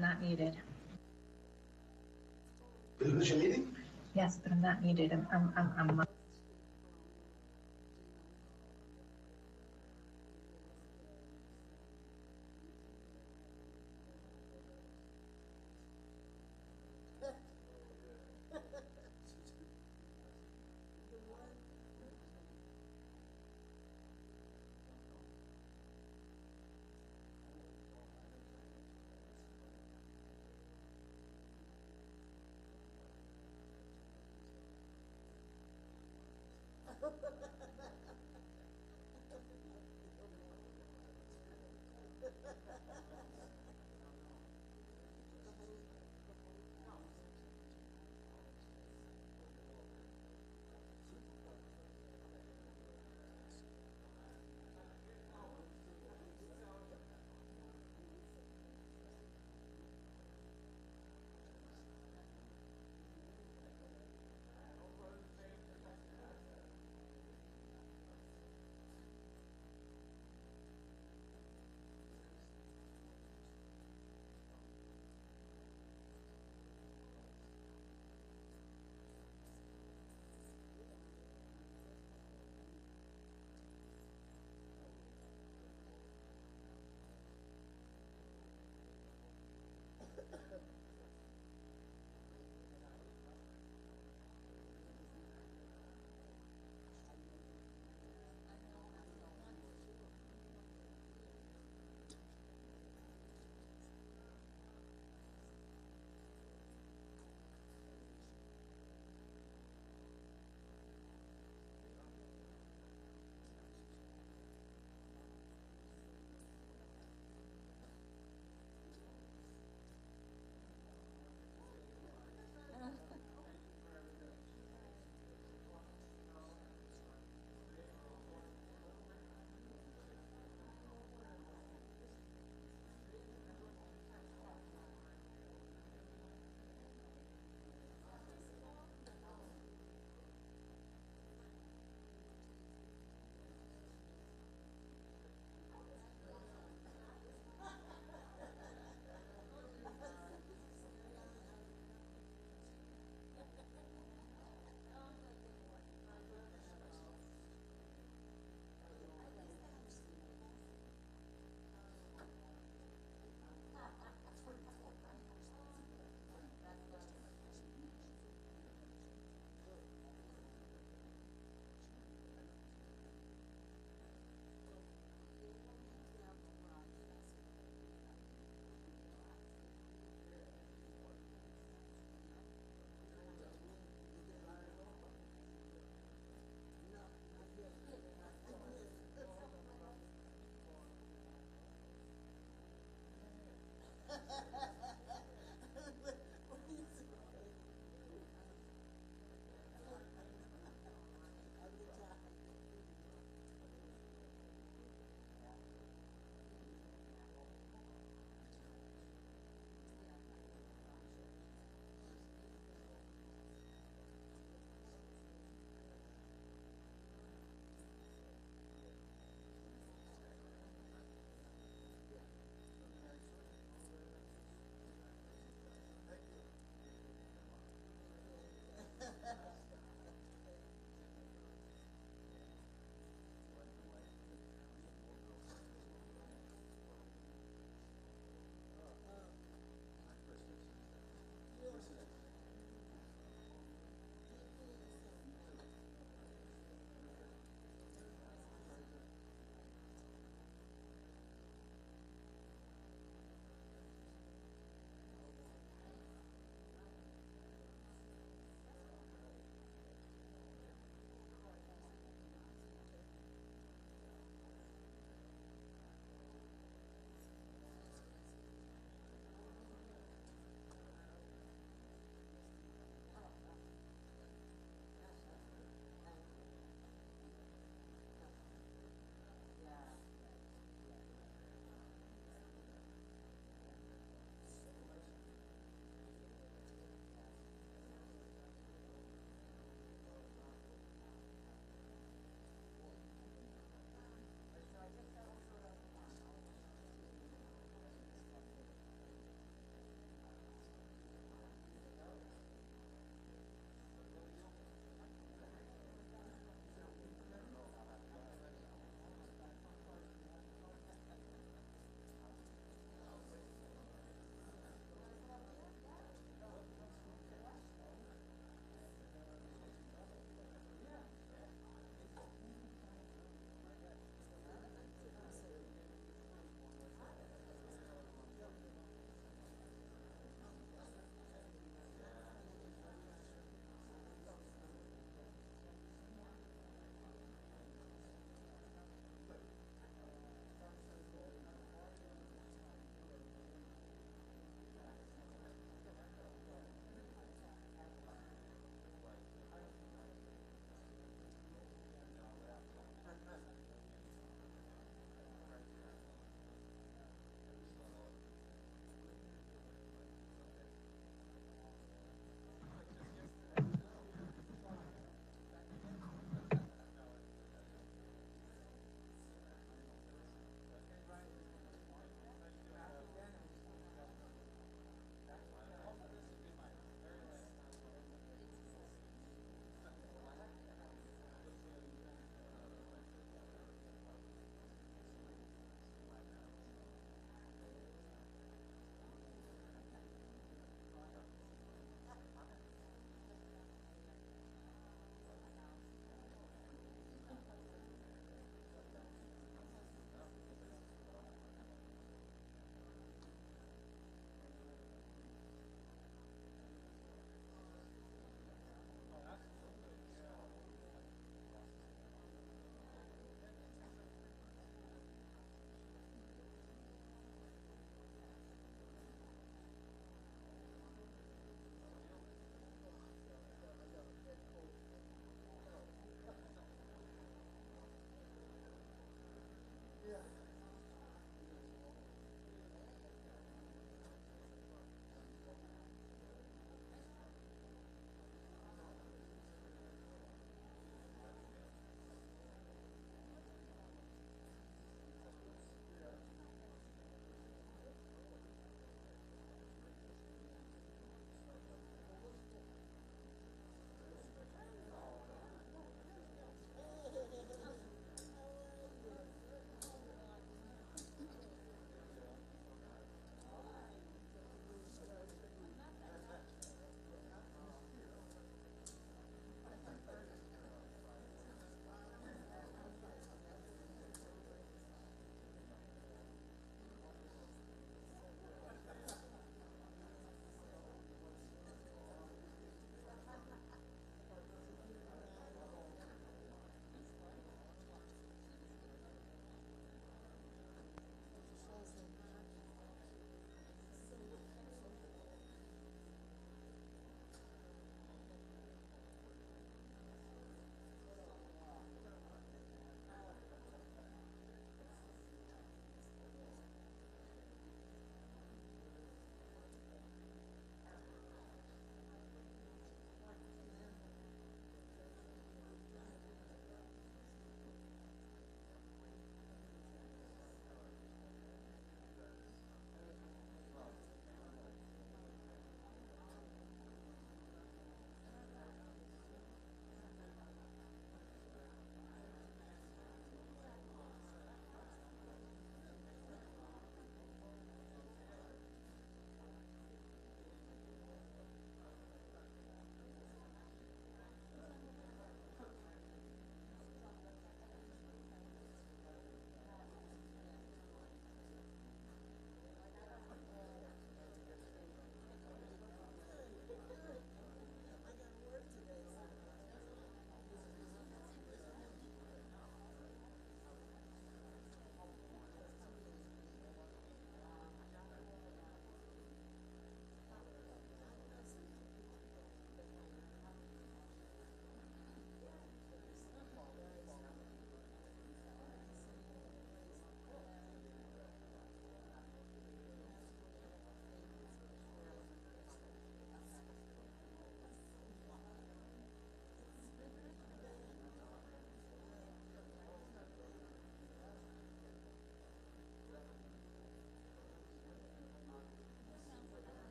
not needed. For the commission meeting? Yes, but I'm not needed. I'm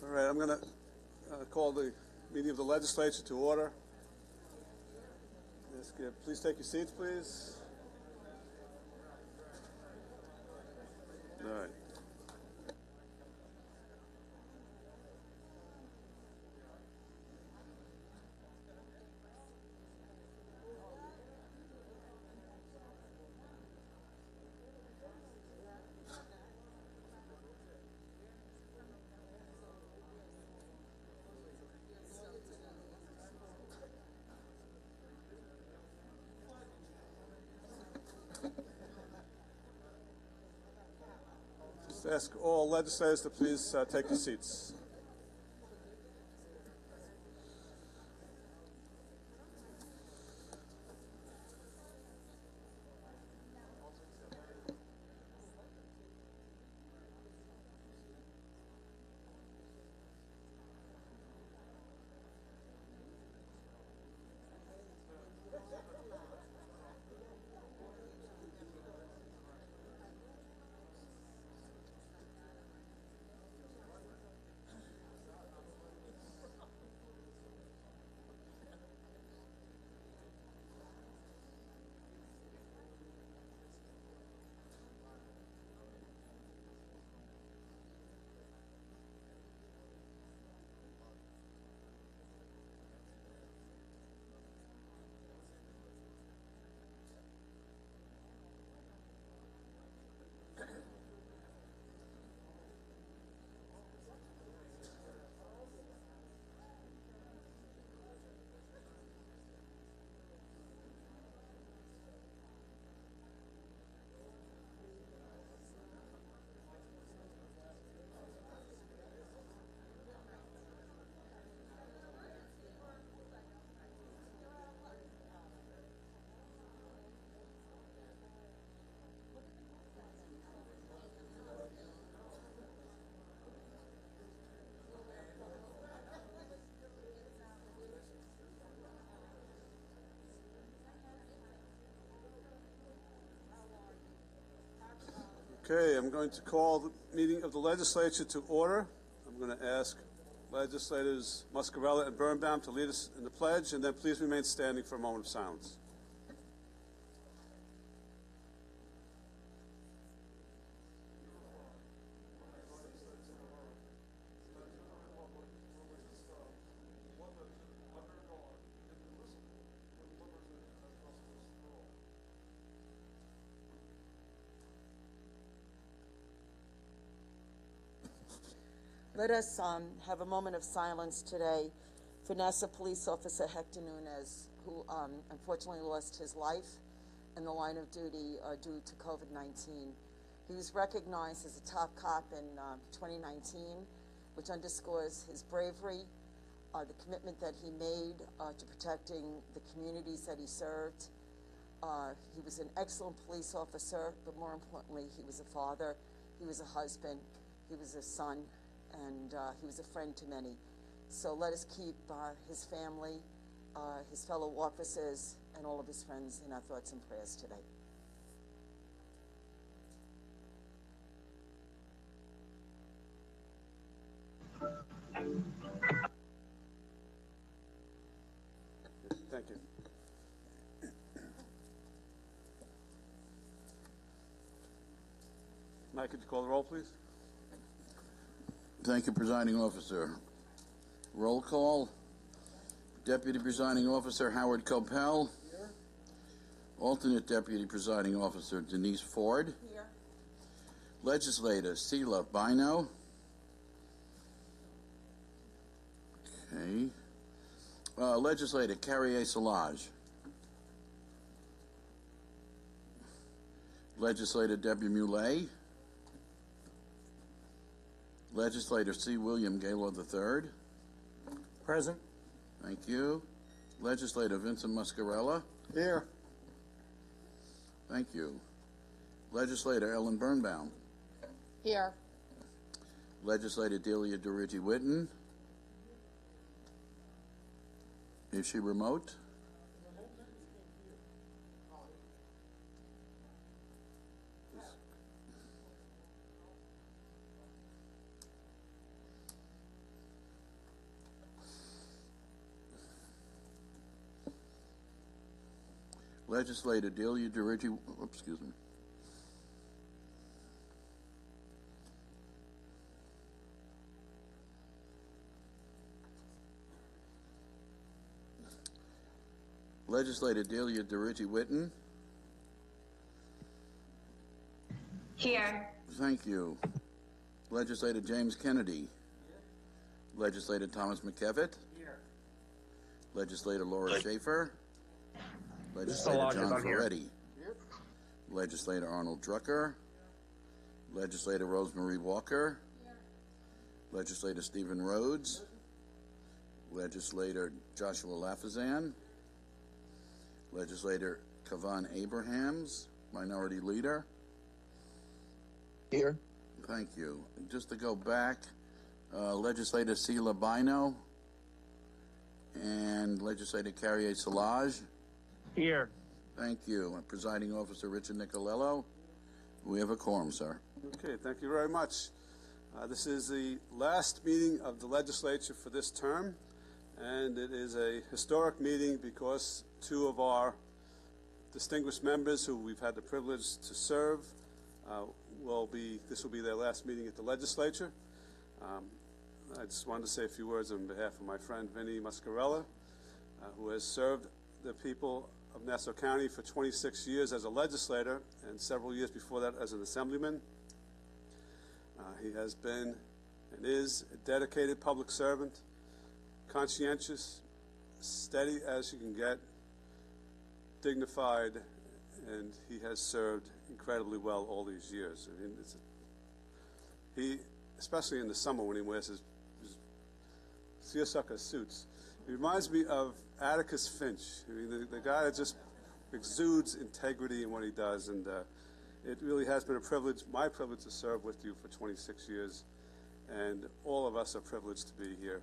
All right, I'm going to call the meeting of the legislature to order. Please take your seats, please. All right. Just ask all legislators to please take your seats. Okay, I'm going to call the meeting of the legislature to order. I'm going to ask legislators Muscarella and Birnbaum to lead us in the pledge, and then please remain standing for a moment of silence. Let us have a moment of silence today for NASA Police Officer Hector Nunez, who unfortunately lost his life in the line of duty due to COVID-19. He was recognized as a top cop in 2019, which underscores his bravery, the commitment that he made to protecting the communities that he served. He was an excellent police officer, but more importantly, he was a father, he was a husband, he was a son, and he was a friend to many. So let us keep his family, his fellow officers, and all of his friends in our thoughts and prayers today. Thank you. Mike, could you call the roll, please? Thank you, Presiding Officer. Roll call. Deputy Presiding Officer Howard Copel. Here. Alternate Deputy Presiding Officer Denise Ford. Here. Legislator Sela Bino. Okay. Legislator Carrier Salage. Legislator Debbie Muley. Legislator C. William Gaylord III. Present. Thank you. Legislator Vincent Muscarella. Here. Thank you. Legislator Ellen Birnbaum. Here. Legislator Delia Dorigi Witten. Is she remote? Legislator Delia DeRicci, excuse me. Legislator Delia DeRicci Witten. Here. Thank you. Legislator James Kennedy. Legislator Thomas McKevitt. Here. Legislator Laura Schaefer. Legislator John Ferretti. Here. Legislator Arnold Drucker. Legislator Rosemary Walker. Here. Legislator Stephen Rhodes. Legislator Joshua Lafazan. Legislator Kavan Abrahams, Minority Leader. Here. Thank you. Just to go back, Legislator Sila Bino and Legislator Carrier Salage. Here. Thank you. And Presiding Officer Richard Nicolello. We have a quorum, sir. Okay, thank you very much. This is the last meeting of the legislature for this term, and it is a historic meeting because two of our distinguished members who we've had the privilege to serve this will be their last meeting at the legislature. I just wanted to say a few words on behalf of my friend Vinnie Muscarella, who has served the people of Nassau County for 26 years as a legislator and several years before that as an assemblyman. He has been and is a dedicated public servant, conscientious, steady as you can get, dignified, and he has served incredibly well all these years. I mean, he, especially in the summer when he wears his seersucker suits, he reminds me of Atticus Finch. I mean, the guy that just exudes integrity in what he does, and it really has been a privilege, my privilege, to serve with you for 26 years, and all of us are privileged to be here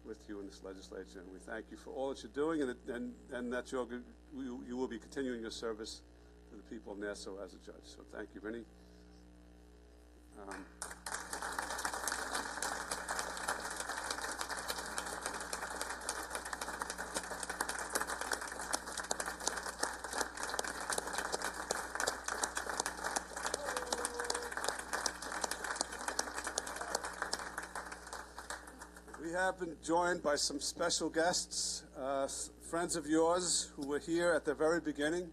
with you in this legislature, and we thank you for all that you're doing, and that you will be continuing your service to the people of Nassau as a judge. So thank you, Vinnie. We have been joined by some special guests, friends of yours who were here at the very beginning,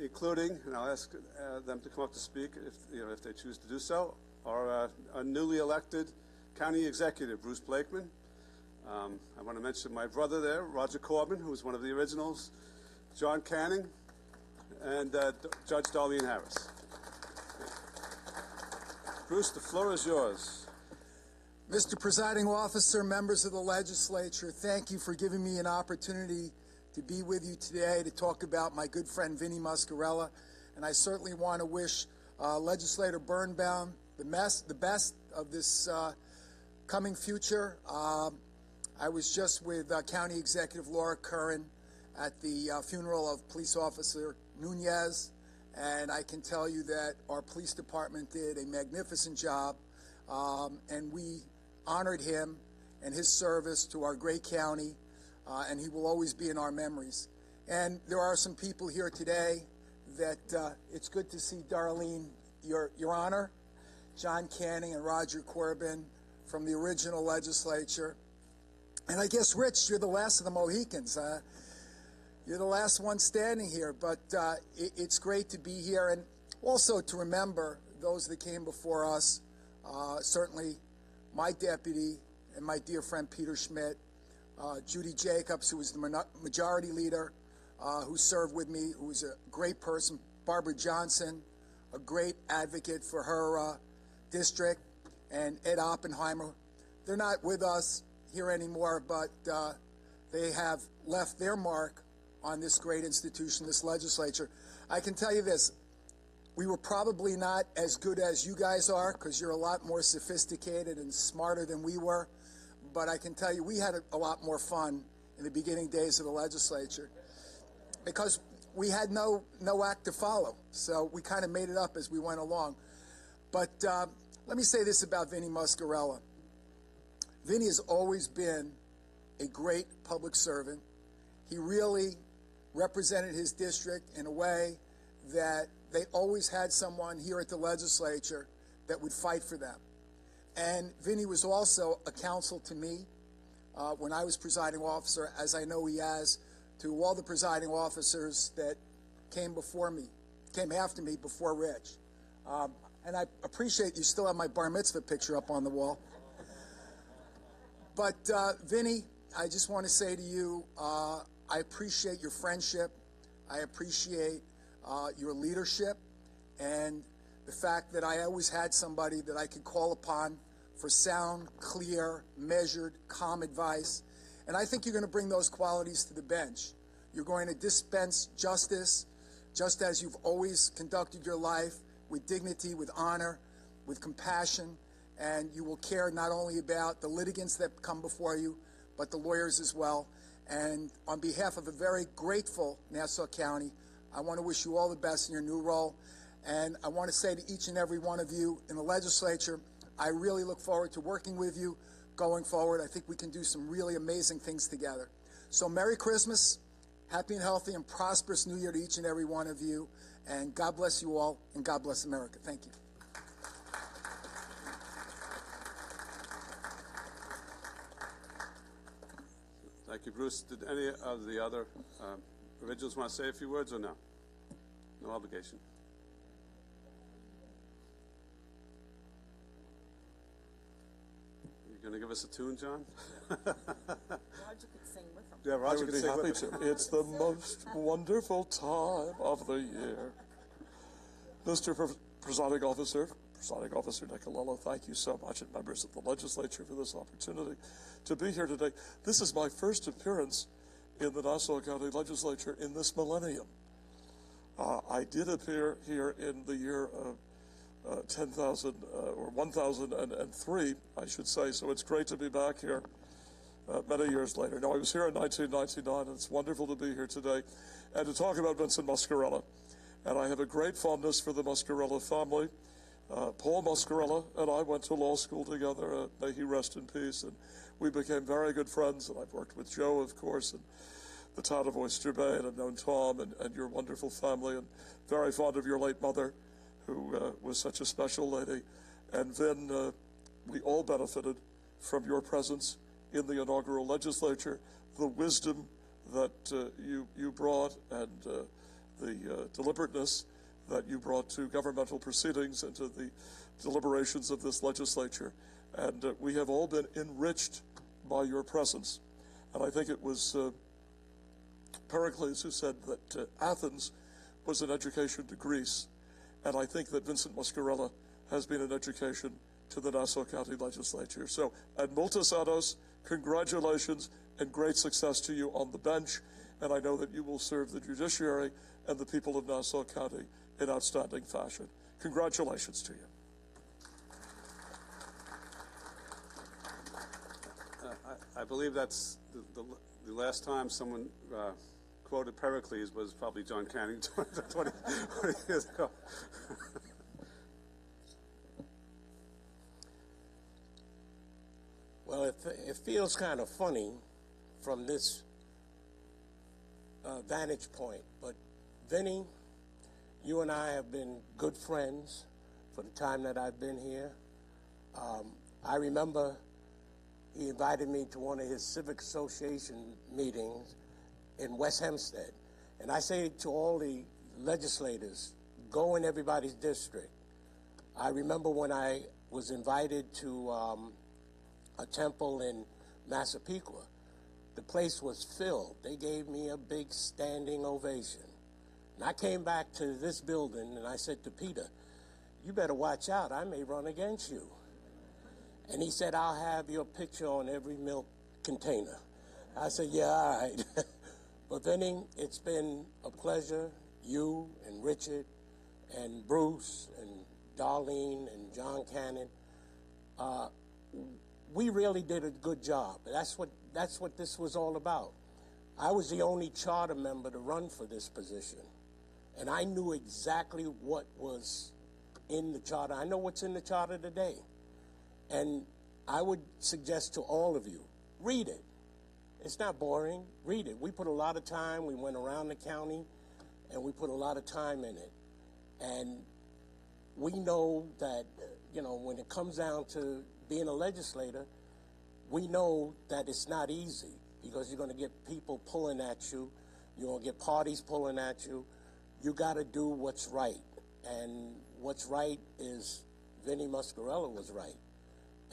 including, and I'll ask them to come up to speak if they choose to do so, our newly elected county executive, Bruce Blakeman. I want to mention my brother there, Roger Corbin, who was one of the originals, John Canning, and Judge Darlene Harris. Bruce, the floor is yours. Mr. Presiding Officer, members of the legislature, thank you for giving me an opportunity to be with you today to talk about my good friend Vinnie Muscarella. And I certainly want to wish Legislator Birnbaum the best of this coming future. I was just with County Executive Laura Curran at the funeral of Police Officer Nunez, and I can tell you that our police department did a magnificent job, and we honored him and his service to our great county, and he will always be in our memories. And there are some people here today that it's good to see. Darlene, Your Honor, John Canning and Roger Corbin from the original legislature. And I guess, Rich, you're the last of the Mohicans. You're the last one standing here, but it's great to be here, and also to remember those that came before us, certainly my deputy and my dear friend Peter Schmidt, Judy Jacobs, who was the majority leader, who served with me, who was a great person, Barbara Johnson, a great advocate for her district, and Ed Oppenheimer. They're not with us here anymore, but they have left their mark on this great institution, this legislature. I can tell you this. We were probably not as good as you guys are because you're a lot more sophisticated and smarter than we were. But I can tell you we had a lot more fun in the beginning days of the legislature because we had no act to follow. So we kind of made it up as we went along. But let me say this about Vinnie Muscarella. Vinnie has always been a great public servant. He really represented his district in a way that they always had someone here at the legislature that would fight for them. And Vinny was also a counsel to me when I was presiding officer, as I know he has to all the presiding officers that came after me before Rich. And I appreciate you still have my bar mitzvah picture up on the wall. But Vinny, I just want to say to you, I appreciate your friendship. I appreciate your leadership and the fact that I always had somebody that I could call upon for sound, clear, measured, calm advice. And I think you're going to bring those qualities to the bench. You're going to dispense justice just as you've always conducted your life, with dignity, with honor, with compassion, and you will care not only about the litigants that come before you, but the lawyers as well. And on behalf of a very grateful Nassau County, I want to wish you all the best in your new role. And I want to say to each and every one of you in the legislature, I really look forward to working with you going forward. I think we can do some really amazing things together. So Merry Christmas, happy and healthy and prosperous New Year to each and every one of you. And God bless you all, and God bless America. Thank you. Thank you, Bruce. Did any of the other originals want to say a few words or no? No obligation. You going to give us a tune, John? Roger could sing with them. Yeah, I Roger would can be sing happy with us. to. It's the most wonderful time of the year. Mr. Presiding Officer Nicolella, thank you so much, and members of the legislature, for this opportunity to be here today. This is my first appearance in the Nassau County Legislature in this millennium. I did appear here in the year of 10,000 or 1003, I should say, so it's great to be back here many years later. Now, I was here in 1999, and it's wonderful to be here today and to talk about Vincent Muscarella. And I have a great fondness for the Muscarella family. Paul Muscarella and I went to law school together. May he rest in peace. And we became very good friends. And I've worked with Joe, of course, in the town of Oyster Bay, and I've known Tom and your wonderful family, and very fond of your late mother, who was such a special lady. And then we all benefited from your presence in the inaugural legislature, the wisdom that you brought, and the deliberateness that you brought to governmental proceedings and to the deliberations of this legislature. And we have all been enriched by your presence. And I think it was Pericles who said that Athens was an education to Greece. And I think that Vincent Muscarella has been an education to the Nassau County Legislature. So, ad multos annos, congratulations and great success to you on the bench. And I know that you will serve the judiciary and the people of Nassau County in outstanding fashion. Congratulations to you. I believe that's the last time someone quoted Pericles was probably John Canning 20 years ago. Well, it feels kind of funny from this vantage point, but Vinny, you and I have been good friends for the time that I've been here. I remember he invited me to one of his civic association meetings in West Hempstead. And I say to all the legislators, go in everybody's district. I remember when I was invited to a temple in Massapequa, the place was filled. They gave me a big standing ovation. And I came back to this building and I said to Peter, you better watch out, I may run against you. And he said, I'll have your picture on every milk container. I said, yeah, all right. But Vinny, it's been a pleasure, you and Richard and Bruce and Darlene and John Cannon. We really did a good job. That's what this was all about. I was the only charter member to run for this position. And I knew exactly what was in the charter. I know what's in the charter today. And I would suggest to all of you, read it. It's not boring. Read it. We put a lot of time. We went around the county, and we put a lot of time in it. And we know that, you know, when it comes down to being a legislator, we know that it's not easy because you're going to get people pulling at you. You're going to get parties pulling at you. You got to do what's right. And what's right is Vinnie Muscarella was right.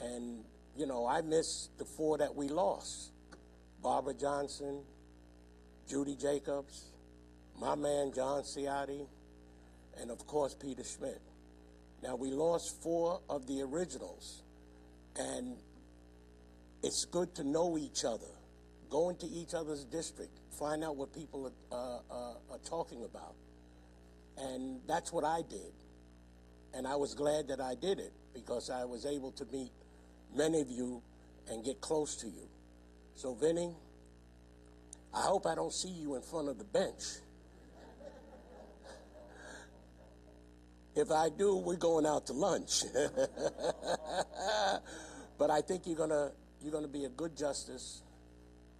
And, you know, I miss the 4 that we lost. Barbara Johnson, Judy Jacobs, my man John Ciotti, and of course Peter Schmidt. Now we lost 4 of the originals, and it's good to know each other. Go into each other's district, find out what people are talking about. And that's what I did. And I was glad that I did it because I was able to meet many of you and get close to you. So, Vinnie, I hope I don't see you in front of the bench. If I do, we're going out to lunch. But I think you're gonna be a good justice.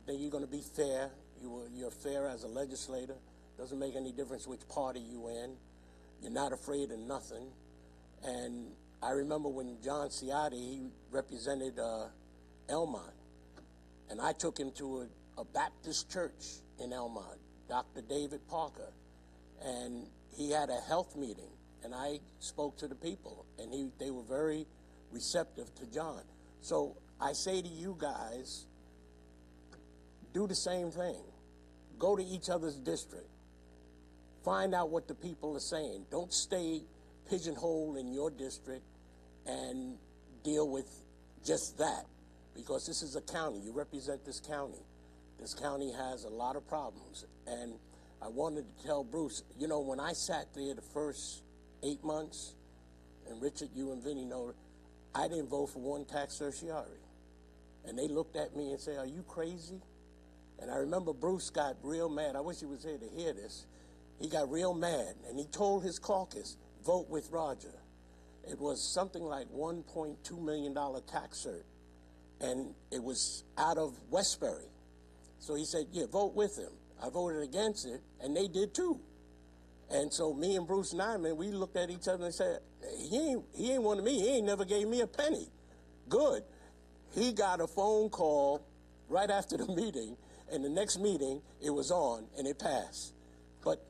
I think you're gonna be fair. You're fair as a legislator. Doesn't make any difference which party you're in. You're not afraid of nothing. And I remember when John Ciotti, he represented Elmont. And I took him to a Baptist church in Elmont, Dr. David Parker. And he had a health meeting, and I spoke to the people, and they were very receptive to John. So I say to you guys, do the same thing. Go to each other's district. Find out what the people are saying. Don't stay pigeonholed in your district and deal with just that. Because this is a county. You represent this county. This county has a lot of problems. And I wanted to tell Bruce, you know, when I sat there the first 8 months, and Richard, you and Vinnie know, I didn't vote for one tax certiorari. And they looked at me and said, are you crazy? And I remember Bruce got real mad. I wish he was here to hear this. He got real mad, and he told his caucus, vote with Roger. It was something like $1.2 million tax cert. And it was out of Westbury. So he said, yeah, vote with him. I voted against it, and they did too. And so me and Bruce Nyman, we looked at each other and said, he ain't one of me. He ain't never gave me a penny. Good. He got a phone call right after the meeting, and the next meeting, it was on, and it passed. But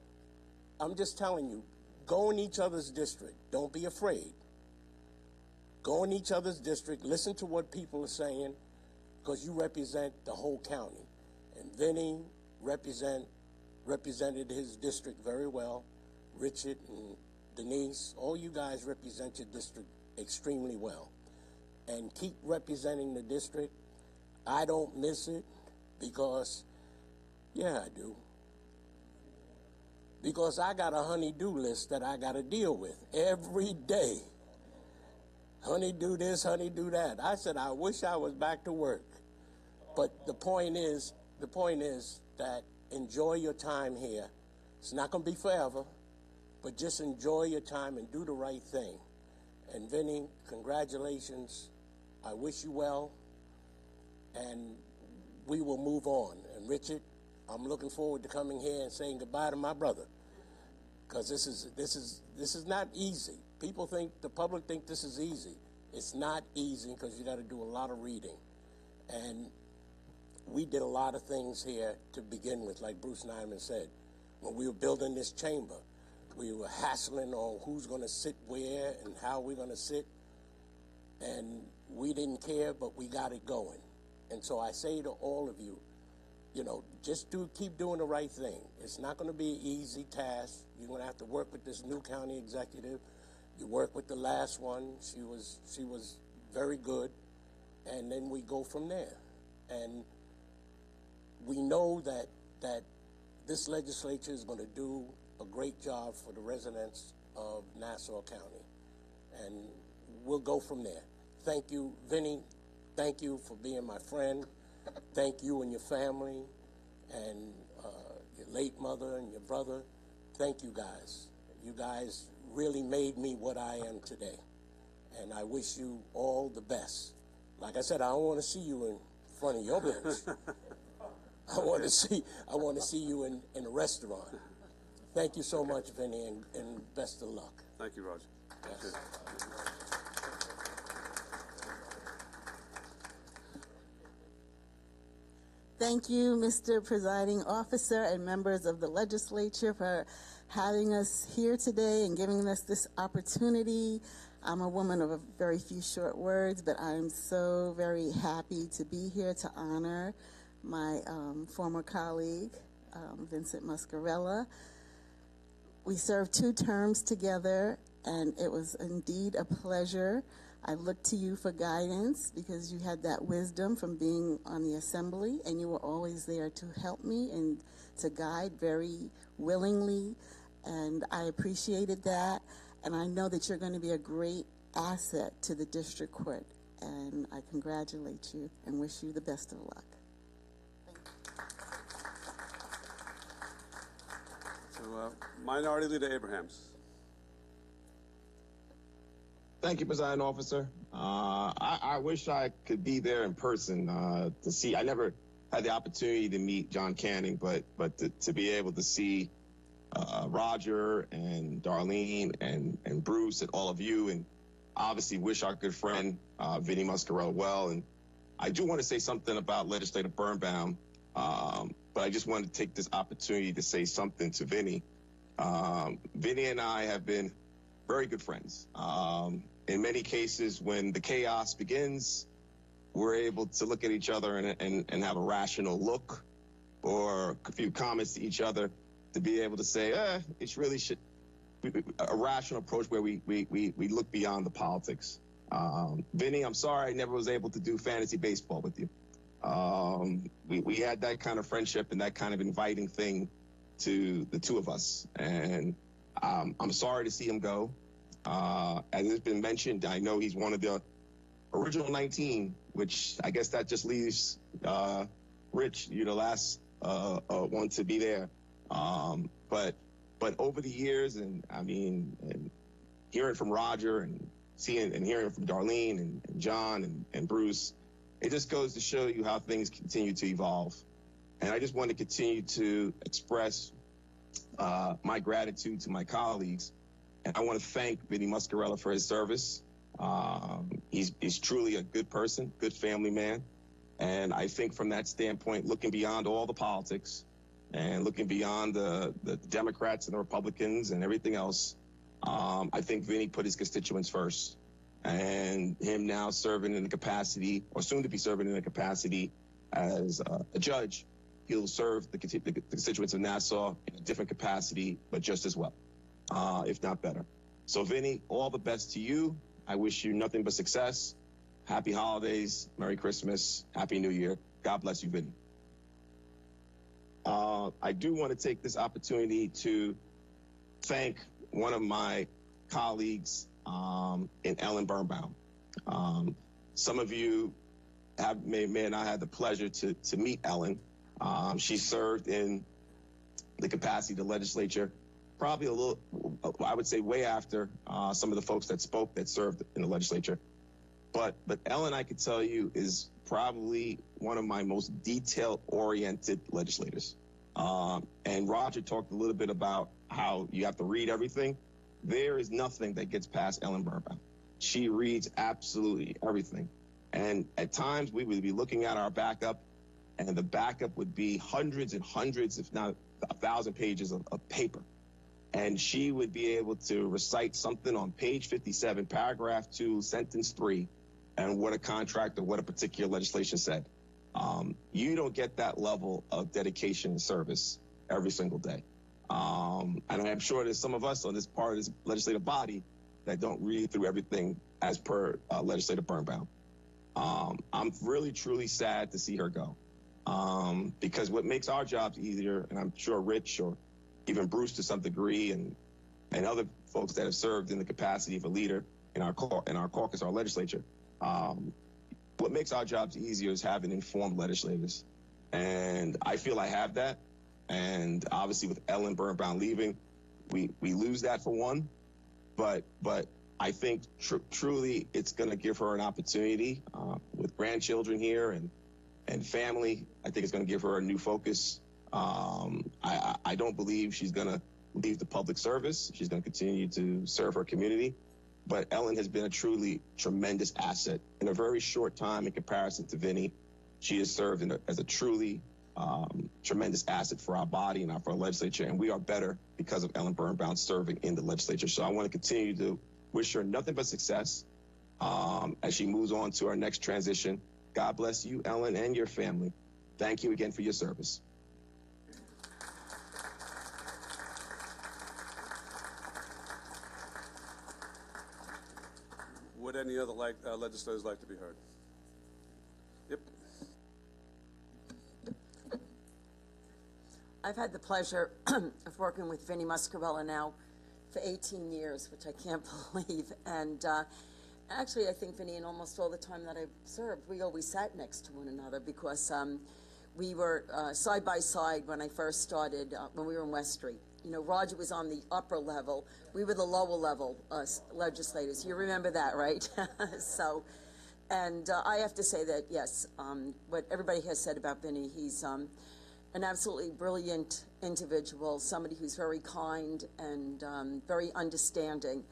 I'm just telling you, go in each other's district. Don't be afraid. Go in each other's district, listen to what people are saying, because you represent the whole county. And Vinnie represented his district very well. Richard and Denise, all you guys represent your district extremely well. And keep representing the district. I don't miss it because, yeah, I do. Because I got a honey-do list that I got to deal with every day. Honey, do this, honey, do that. I said, I wish I was back to work. But the point is that enjoy your time here. It's not going to be forever, but just enjoy your time and do the right thing. And Vinnie, congratulations. I wish you well, and we will move on. And Richard, I'm looking forward to coming here and saying goodbye to my brother, because this is not easy. The public think this is easy. It's not easy because you got to do a lot of reading. And we did a lot of things here to begin with, like Bruce Nyman said. When we were building this chamber, we were hassling on who's going to sit where and how we're going to sit. And we didn't care, but we got it going. And so I say to all of you, you know, just keep doing the right thing. It's not going to be an easy task. You're going to have to work with this new county executive. You work with the last one. She was very good. And then we go from there. And we know that this legislature is going to do a great job for the residents of Nassau County. And we'll go from there. Thank you, Vinnie. Thank you for being my friend. Thank you and your family and your late mother and your brother. Thank you guys. You guys really made me what I am today. And I wish you all the best. Like I said, I don't want to see you in front of your bench. I want to see you in a restaurant. Thank you so much, Vinny, and best of luck. Thank you, Roger. Yes. Thank you, Mr. Presiding Officer and members of the legislature, for having us here today and giving us this opportunity. I'm a woman of a very few short words, but I'm so very happy to be here to honor my former colleague, Vincent Muscarella. We served 2 terms together, and it was indeed a pleasure. I look to you for guidance because you had that wisdom from being on the assembly, and you were always there to help me and to guide very willingly, and I appreciated that. And I know that you're going to be a great asset to the district court, and I congratulate you and wish you the best of luck. So, Minority Leader Abrahams. Thank you, Presiding Officer. I wish I could be there in person to see. I never had the opportunity to meet John Canning, but to be able to see Roger and Darlene and Bruce and all of you, and obviously wish our good friend Vinny Muscarella well. And I do want to say something about Legislator Birnbaum, but I just wanted to take this opportunity to say something to Vinny. Vinny and I have been very good friends. In many cases, when the chaos begins, we're able to look at each other and have a rational look or a few comments to each other to be able to say, it's really a rational approach where we look beyond the politics. Vinny, I'm sorry I never was able to do fantasy baseball with you. We had that kind of friendship and that kind of inviting thing to the 2 of us. And I'm sorry to see him go. As it's been mentioned, I know he's one of the original 19, which I guess that just leaves Rich, you're the last one to be there. But over the years, and I mean, and hearing from Roger and seeing and hearing from Darlene and John and Bruce, it just goes to show you how things continue to evolve. And I just want to continue to express my gratitude to my colleagues. And I want to thank Vinny Muscarella for his service. He's truly a good person, good family man. And I think from that standpoint, looking beyond all the politics and looking beyond the Democrats and the Republicans and everything else, I think Vinny put his constituents first. And him now serving in the capacity, or soon to be serving in the capacity as a judge, he'll serve the constituents of Nassau in a different capacity, but just as well. If not better. So, Vinny, all the best to you. I wish you nothing but success. Happy holidays, Merry Christmas, Happy New Year. God bless you, Vinny. I do want to take this opportunity to thank one of my colleagues in Ellen Birnbaum. Some of you may not have the pleasure to meet Ellen. She served in the capacity of the legislature probably a little, I would say, way after some of the folks that spoke that served in the legislature. But Ellen, I could tell you, is probably one of my most detail-oriented legislators. And Roger talked a little bit about how you have to read everything. There is nothing that gets past Ellen Birnbaum. She reads absolutely everything. And at times, we would be looking at our backup, and the backup would be hundreds and hundreds, if not 1,000 pages of paper. And she would be able to recite something on page 57, paragraph 2, sentence 3, and what a contract or what a particular legislation said. You don't get that level of dedication and service every single day. And I'm sure there's some of us on this part of this legislative body that don't read through everything as per Legislator Birnbaum. I'm really, truly sad to see her go. Because what makes our jobs easier, and I'm sure Rich or even Bruce to some degree, and other folks that have served in the capacity of a leader in our caucus, our legislature, what makes our jobs easier is having informed legislators. And I feel I have that. And obviously with Ellen Birnbaum leaving, we lose that for one. But I think truly it's going to give her an opportunity with grandchildren here and family. I think it's going to give her a new focus. I don't believe she's going to leave the public service. She's going to continue to serve her community. But Ellen has been a truly tremendous asset. In a very short time in comparison to Vinny, she has served as a truly tremendous asset for our body and for our legislature, and we are better because of Ellen Birnbaum serving in the legislature. So I want to continue to wish her nothing but success as she moves on to our next transition. God bless you, Ellen, and your family. Thank you again for your service. Would any other legislators like to be heard? Yep. I've had the pleasure of working with Vinnie Muscarella now for 18 years, which I can't believe. And actually, I think Vinnie, in almost all the time that I've served, we always sat next to one another because we were side by side when I first started, when we were in West Street. You know, Roger was on the upper level. We were the lower level legislators. You remember that, right? So, and I have to say that, yes, what everybody has said about Vinnie, he's an absolutely brilliant individual, somebody who's very kind and very understanding.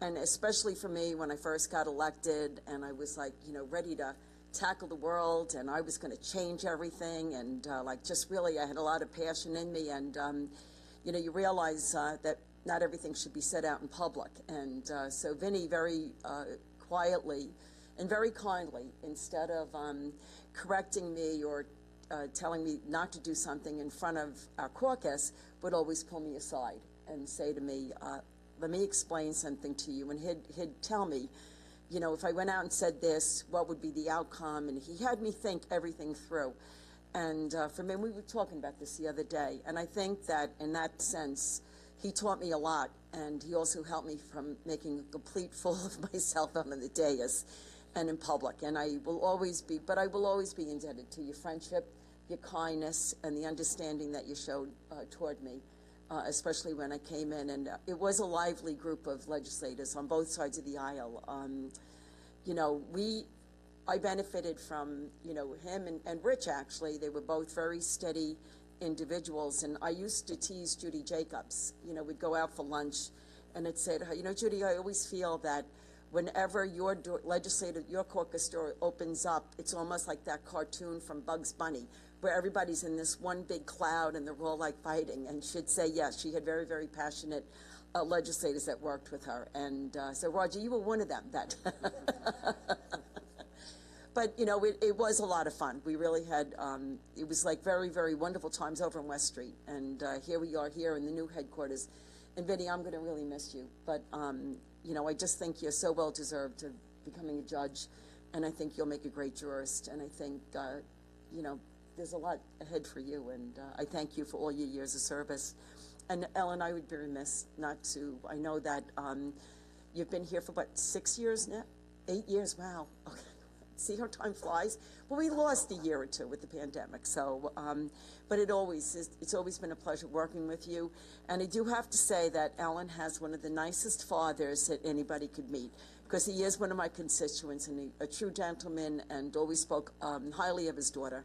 And especially for me, when I first got elected and I was like, you know, ready to tackle the world and I was going to change everything and like just really I had a lot of passion in me and you know, you realize that not everything should be said out in public. And so Vinnie very quietly and very kindly, instead of correcting me or telling me not to do something in front of our caucus, would always pull me aside and say to me, let me explain something to you. And he'd tell me, you know, if I went out and said this, what would be the outcome? And he had me think everything through. And for me, we were talking about this the other day, and I think that in that sense, he taught me a lot, and he also helped me from making a complete fool of myself out on the dais and in public. And I will always be indebted to your friendship, your kindness, and the understanding that you showed toward me, especially when I came in. And it was a lively group of legislators on both sides of the aisle. You know, I benefited from, you know, him and Rich, actually. They were both very steady individuals. And I used to tease Judy Jacobs. You know, we'd go out for lunch, and it said, you know, Judy, I always feel that whenever your caucus door opens up, it's almost like that cartoon from Bugs Bunny, where everybody's in this one big cloud and they're all like fighting. And she'd say, yes, she had very, very passionate legislators that worked with her. And so, Roger, you were one of them. That. But, you know, it was a lot of fun. We really had, it was like very, very wonderful times over in West Street. And here we are here in the new headquarters. And Vinnie, I'm going to really miss you. But, you know, I just think you're so well deserved of becoming a judge. And I think you'll make a great jurist. And I think, you know, there's a lot ahead for you. And I thank you for all your years of service. And Ellen, I would be remiss not to. I know that you've been here for, what, 6 years now? 8 years, wow. Okay. See how time flies? Well, we lost a year or two with the pandemic, so, but it's always been a pleasure working with you. And I do have to say that Alan has one of the nicest fathers that anybody could meet, because he is one of my constituents and a true gentleman, and always spoke highly of his daughter.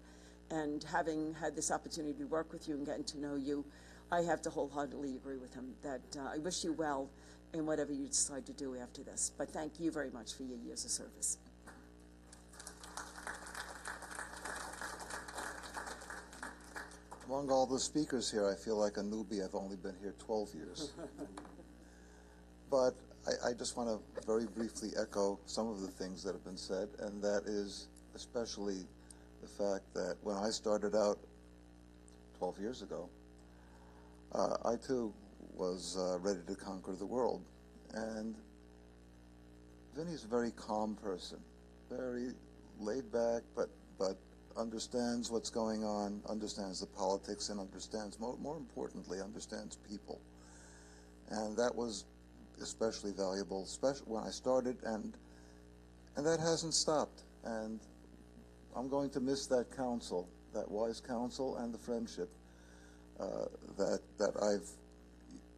And having had this opportunity to work with you and getting to know you, I have to wholeheartedly agree with him that I wish you well in whatever you decide to do after this. But thank you very much for your years of service. Among all the speakers here, I feel like a newbie. I've only been here 12 years. But I just want to very briefly echo some of the things that have been said, and that is especially the fact that when I started out 12 years ago, I too was ready to conquer the world. And Vinny's a very calm person, very laid back, but understands what's going on, understands the politics, and understands, more importantly, understands people. And that was especially valuable, especially when I started, and that hasn't stopped. And I'm going to miss that counsel, that wise counsel, and the friendship that I've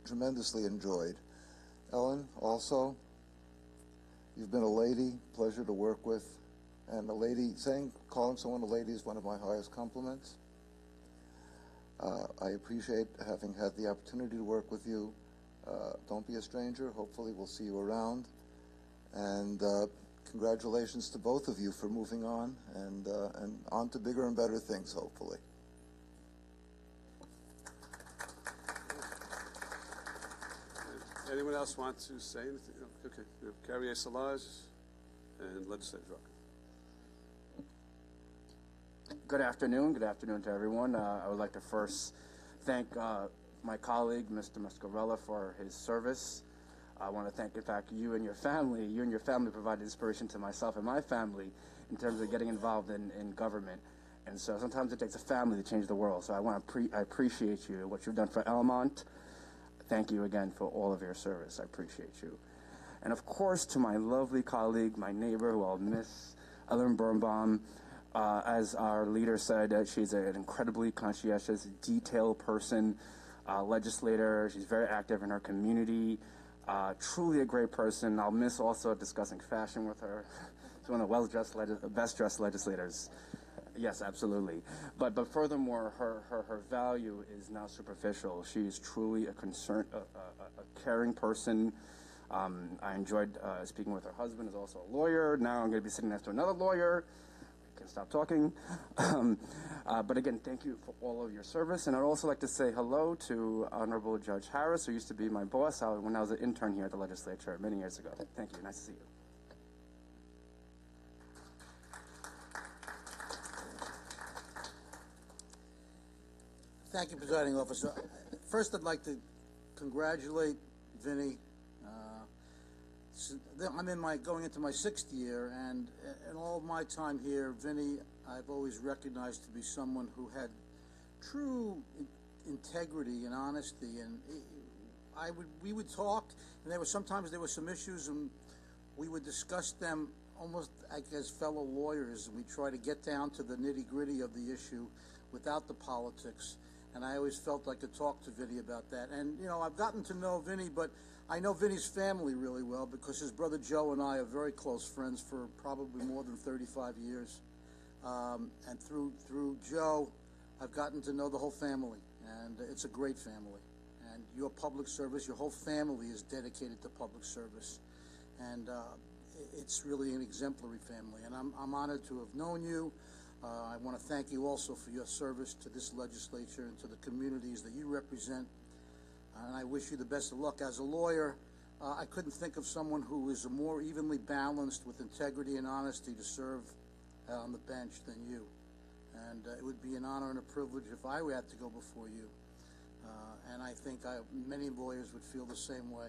tremendously enjoyed. Ellen, also, you've been a lady, pleasure to work with. And calling someone a lady is one of my highest compliments. I appreciate having had the opportunity to work with you. Don't be a stranger. Hopefully we'll see you around. And congratulations to both of you for moving on and on to bigger and better things, hopefully. Anyone else want to say anything? Okay. We have Carrier Salage and Legislator Drucker. Good afternoon. Good afternoon to everyone. I would like to first thank my colleague, Mr. Muscarella, for his service. I want to thank, in fact, you and your family. You and your family provided inspiration to myself and my family in terms of getting involved in government. And so sometimes it takes a family to change the world. So I appreciate you, what you've done for Elmont. Thank you again for all of your service. I appreciate you. And of course, to my lovely colleague, my neighbor, who I'll miss, Ellen Birnbaum. As our leader said, she's an incredibly conscientious, detailed person, legislator. She's very active in her community. Truly a great person. I'll miss also discussing fashion with her. She's one of the best-dressed legislators. Yes, absolutely. But furthermore, her value is not superficial. She is truly a caring person. I enjoyed speaking with her husband, who's also a lawyer. Now I'm going to be sitting next to another lawyer. I can stop talking. But again, thank you for all of your service. And I'd also like to say hello to Honorable Judge Harris, who used to be my boss when I was an intern here at the legislature many years ago. Thank you. Nice to see you. Thank you, Presiding Officer. First, I'd like to congratulate Vinny. I'm going into my 6th year, and in all of my time here, Vinny, I've always recognized to be someone who had true integrity and honesty. And we would talk, and sometimes there were some issues, and we would discuss them almost like as fellow lawyers, and we try to get down to the nitty-gritty of the issue without the politics. And I always felt I could talk to Vinny about that. And, I've gotten to know Vinny, but I know Vinny's family really well because his brother Joe and I are very close friends for probably more than 35 years. And through Joe, I've gotten to know the whole family, and it's a great family. And your public service, your whole family is dedicated to public service. And it's really an exemplary family. And I'm honored to have known you. I want to thank you also for your service to this legislature and to the communities that you represent. And I wish you the best of luck. As a lawyer, I couldn't think of someone who is more evenly balanced with integrity and honesty to serve on the bench than you. And it would be an honor and a privilege if I had to go before you. And I think many lawyers would feel the same way.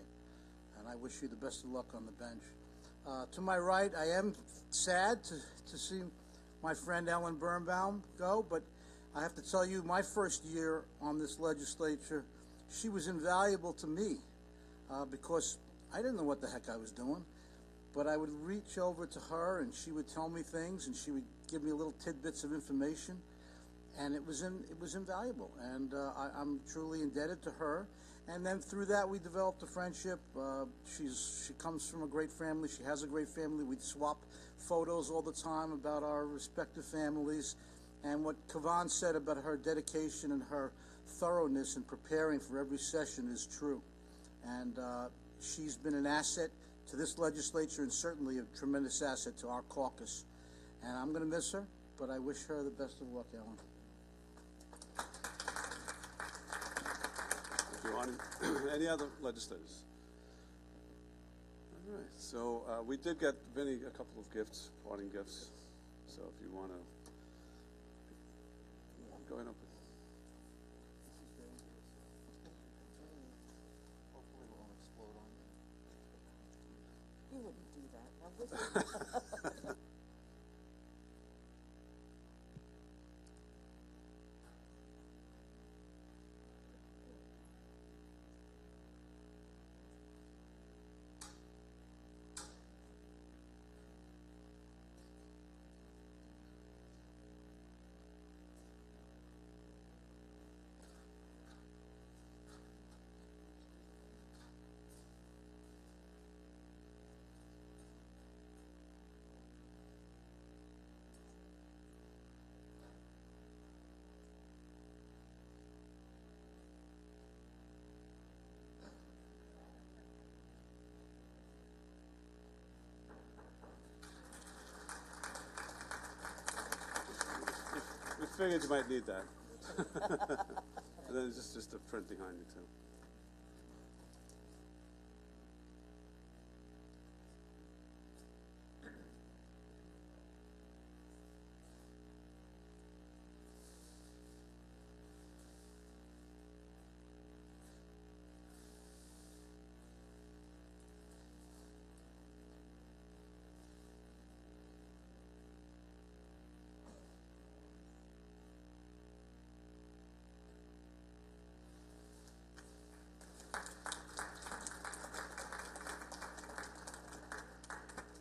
And I wish you the best of luck on the bench. To my right, I am sad to see my friend Ellen Birnbaum go, but I have to tell you, my first year on this legislature, she was invaluable to me because I didn't know what the heck I was doing, but I would reach over to her and she would tell me things and she would give me little tidbits of information, and it was invaluable, and I'm truly indebted to her. And then through that, we developed a friendship. She comes from a great family. She has a great family. We'd swap photos all the time about our respective families. And what Kavan said about her dedication and her thoroughness in preparing for every session is true. And she's been an asset to this legislature and certainly a tremendous asset to our caucus. And I'm going to miss her, but I wish her the best of luck, Ellen. Any other legislators? All right, so we did get Vinny a couple of gifts, parting gifts. So if you want to go ahead and open. Hopefully it won't explode on me. You wouldn't do that, now would you? figured you might need that. And then it's just a print behind me, too.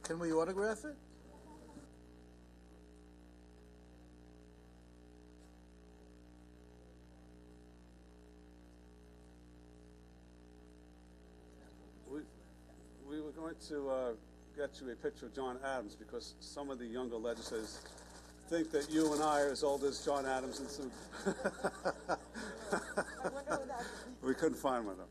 Can we autograph it? We were going to get you a picture of John Adams because some of the younger legislators think that you and I are as old as John Adams, and so we couldn't find one, though.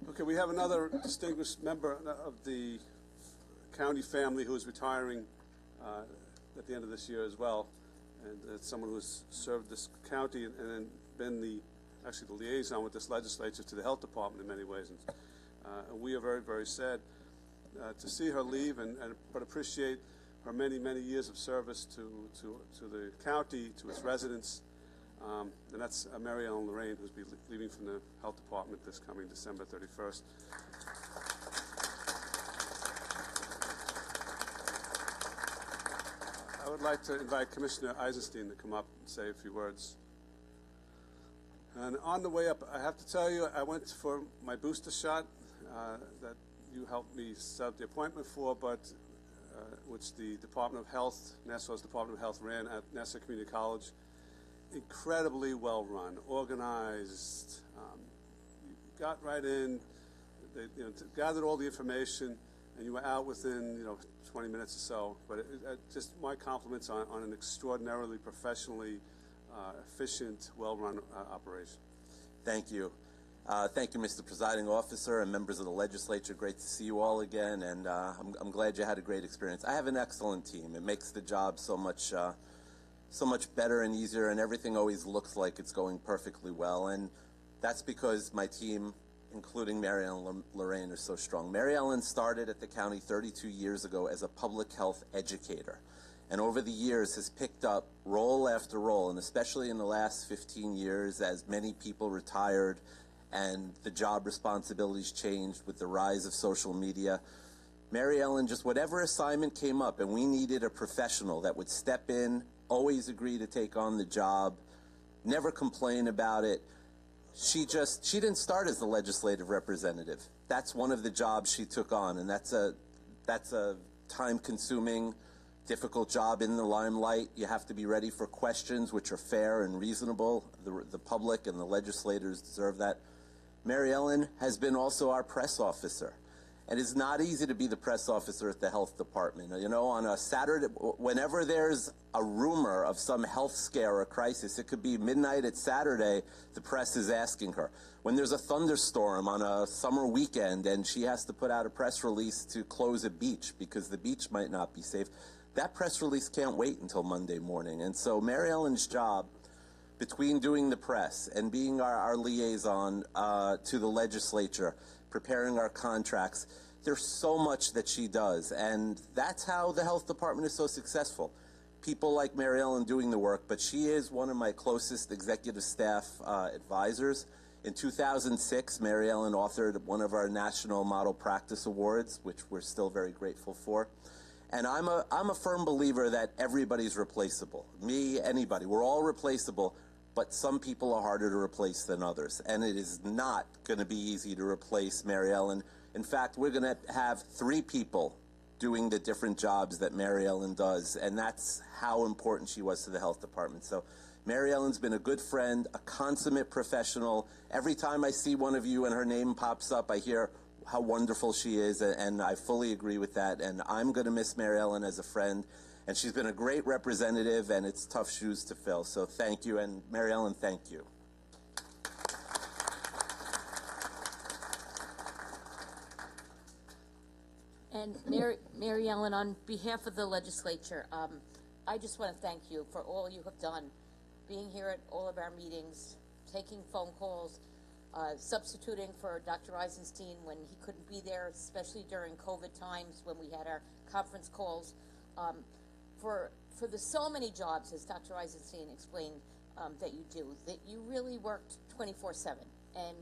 Okay, we have another distinguished member of the county family who is retiring at the end of this year as well, and it's someone who's served this county and been the liaison with this legislature to the health department in many ways. And we are very, very sad to see her leave, but appreciate her many, many years of service to the county, to its residents. And that's Mary Ellen Lorraine, who's be leaving from the health department this coming December 31st. I would like to invite Commissioner Eisenstein to come up and say a few words. And on the way up, I have to tell you, I went for my booster shot that you helped me set up the appointment for, but which the Department of Health, Nassau's Department of Health, ran at Nassau Community College. Incredibly well run, organized. You got right in, they, gathered all the information, and you were out within 20 minutes or so. But just my compliments on an extraordinarily professionally efficient, well-run operation. Thank you. Thank you, Mr. Presiding Officer and members of the legislature. Great to see you all again, and I'm glad you had a great experience. I have an excellent team. It makes the job so much better and easier, and everything always looks like it's going perfectly well. And that's because my team, including Mary Ellen Lorraine, are so strong. Mary Ellen started at the county 32 years ago as a public health educator, and over the years has picked up role after role, and especially in the last 15 years, as many people retired and the job responsibilities changed with the rise of social media. Mary Ellen, just whatever assignment came up and we needed a professional that would step in, always agree to take on the job, never complain about it. She didn't start as the legislative representative. That's one of the jobs she took on, and that's a time-consuming, difficult job in the limelight. You have to be ready for questions which are fair and reasonable. The public and the legislators deserve that. Mary Ellen has been also our press officer. And it's not easy to be the press officer at the health department. You know, on a Saturday, whenever there's a rumor of some health scare or crisis, it could be midnight at Saturday, the press is asking her. When there's a thunderstorm on a summer weekend and she has to put out a press release to close a beach because the beach might not be safe, that press release can't wait until Monday morning. And so Mary Ellen's job, between doing the press and being our liaison to the legislature, preparing our contracts, there's so much that she does, and that's how the health department is so successful. People like Mary Ellen doing the work, but she is one of my closest executive staff advisors. In 2006, Mary Ellen authored one of our National Model Practice Awards, which we're still very grateful for. And I'm a firm believer that everybody's replaceable. Me, anybody, we're all replaceable, but some people are harder to replace than others. And it is not going to be easy to replace Mary Ellen. In fact, we're going to have 3 people doing the different jobs that Mary Ellen does, and that's how important she was to the health department. So Mary Ellen's been a good friend, a consummate professional. Every time I see one of you and her name pops up, I hear how wonderful she is, and I fully agree with that. And I'm going to miss Mary Ellen as a friend. And she's been a great representative, and it's tough shoes to fill. So thank you, and Mary Ellen, thank you. And Mary Ellen, on behalf of the legislature, I just want to thank you for all you have done, being here at all of our meetings, taking phone calls, substituting for Dr. Eisenstein when he couldn't be there, especially during COVID times when we had our conference calls. For the so many jobs, as Dr. Eisenstein explained, that you do, that you really worked 24/7, and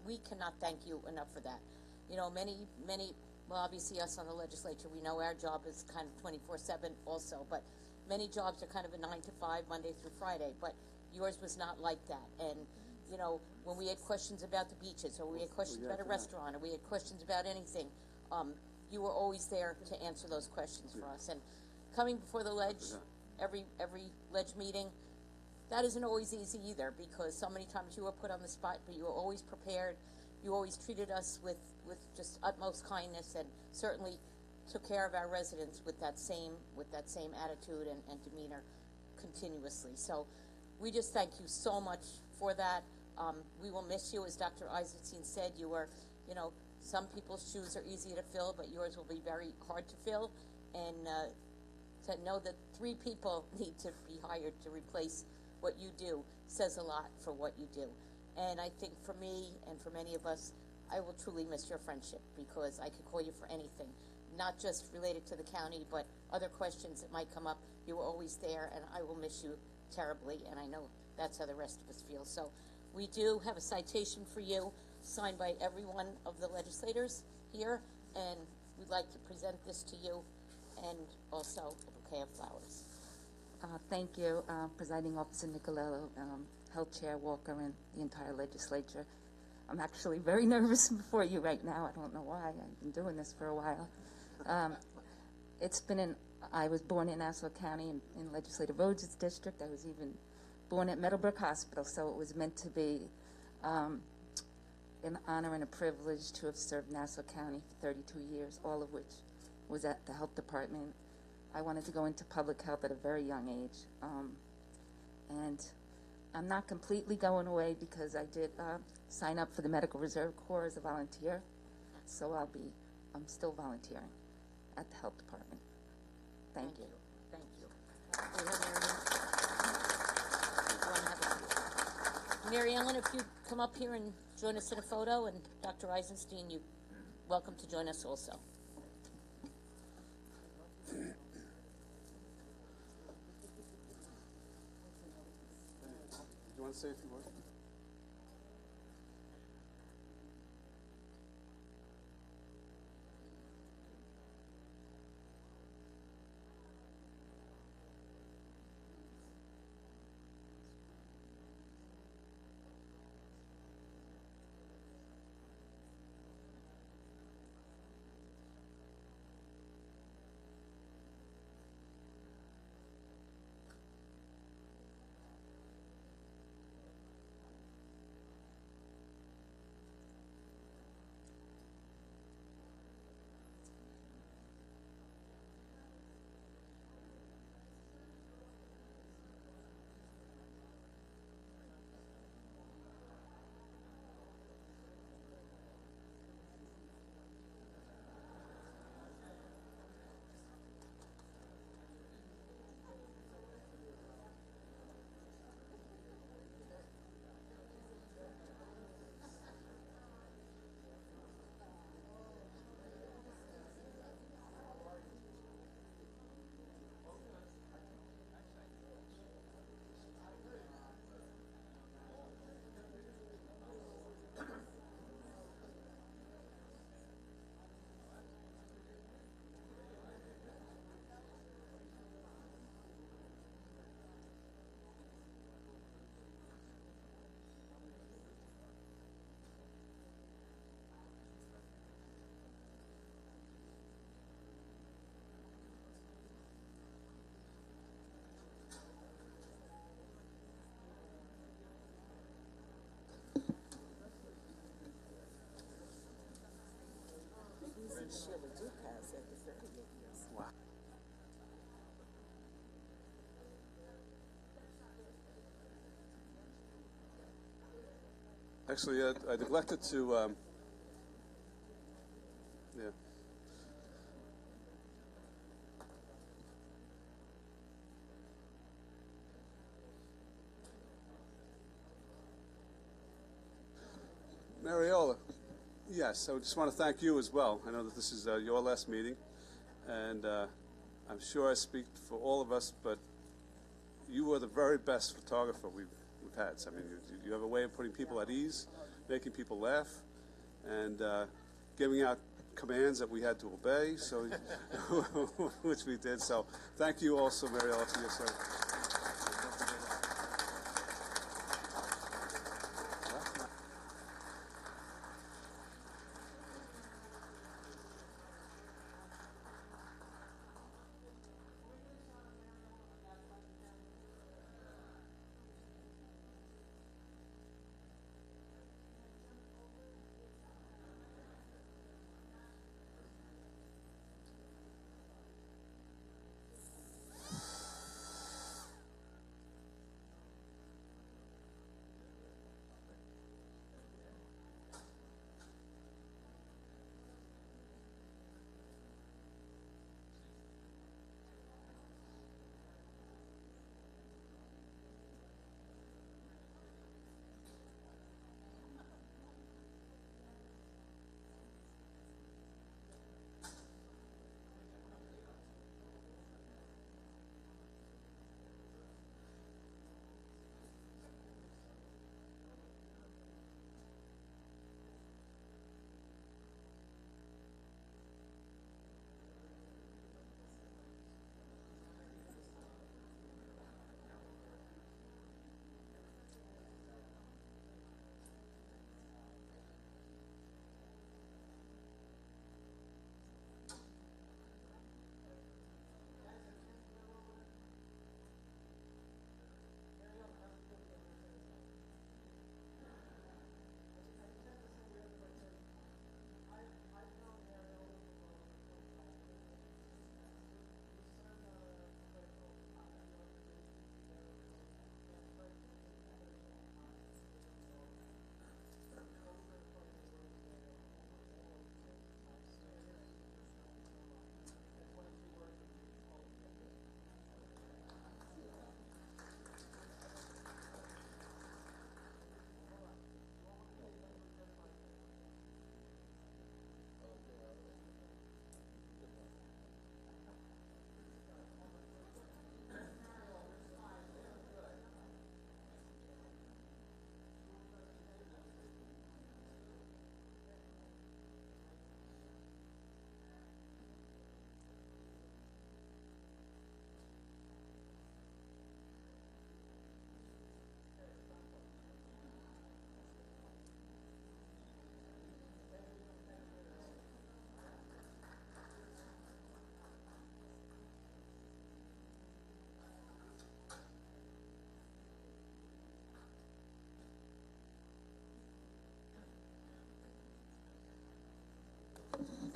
we cannot thank you enough for that. You know, many, well, obviously us on the legislature, we know our job is kind of 24/7 also, but many jobs are kind of a 9 to 5, Monday through Friday, but yours was not like that. And, you know, when we had questions about the beaches, or we had questions about a restaurant, or we had questions about anything, you were always there to answer those questions for us. And coming before the ledge, every ledge meeting, that isn't always easy either, because so many times you were put on the spot, but you were always prepared. You always treated us with just utmost kindness, and certainly took care of our residents with that same attitude and demeanor continuously. So we just thank you so much for that. We will miss you. As Dr. Eisenstein said, you were, you know, some people's shoes are easy to fill, but yours will be very hard to fill. And to know that 3 people need to be hired to replace what you do says a lot for what you do. And I think for me and for many of us, I will truly miss your friendship, because I could call you for anything, not just related to the county, but other questions that might come up. You were always there, and I will miss you terribly, and I know that's how the rest of us feel. So we do have a citation for you, signed by every one of the legislators here, and we'd like to present this to you, and also a bouquet of flowers. Thank you, Presiding Officer Nicolello, Health Chair Walker, and the entire legislature. I'm actually very nervous before you right now. I don't know why. I've been doing this for a while. I was born in Nassau County in Legislative Roads District. I was even born at Meadowbrook Hospital, so it was meant to be an honor and a privilege to have served Nassau County for 32 years, all of which was at the health department. I wanted to go into public health at a very young age. And I'm not completely going away, because I did sign up for the Medical Reserve Corps as a volunteer. So I'm still volunteering at the health department. Thank you. Thank you. Mary Ellen, if you come up here and join us in a photo, and Dr. Eisenstein, you're welcome to join us also. Do you want to say a few words? Actually, I neglected to, yeah. Mariola, yes, I just want to thank you as well. I know that this is your last meeting, and I'm sure I speak for all of us, but you are the very best photographer we've had. So, I mean, you have a way of putting people at ease, making people laugh, and giving out commands that we had to obey, so which we did. So thank you also, Mariola, for your service.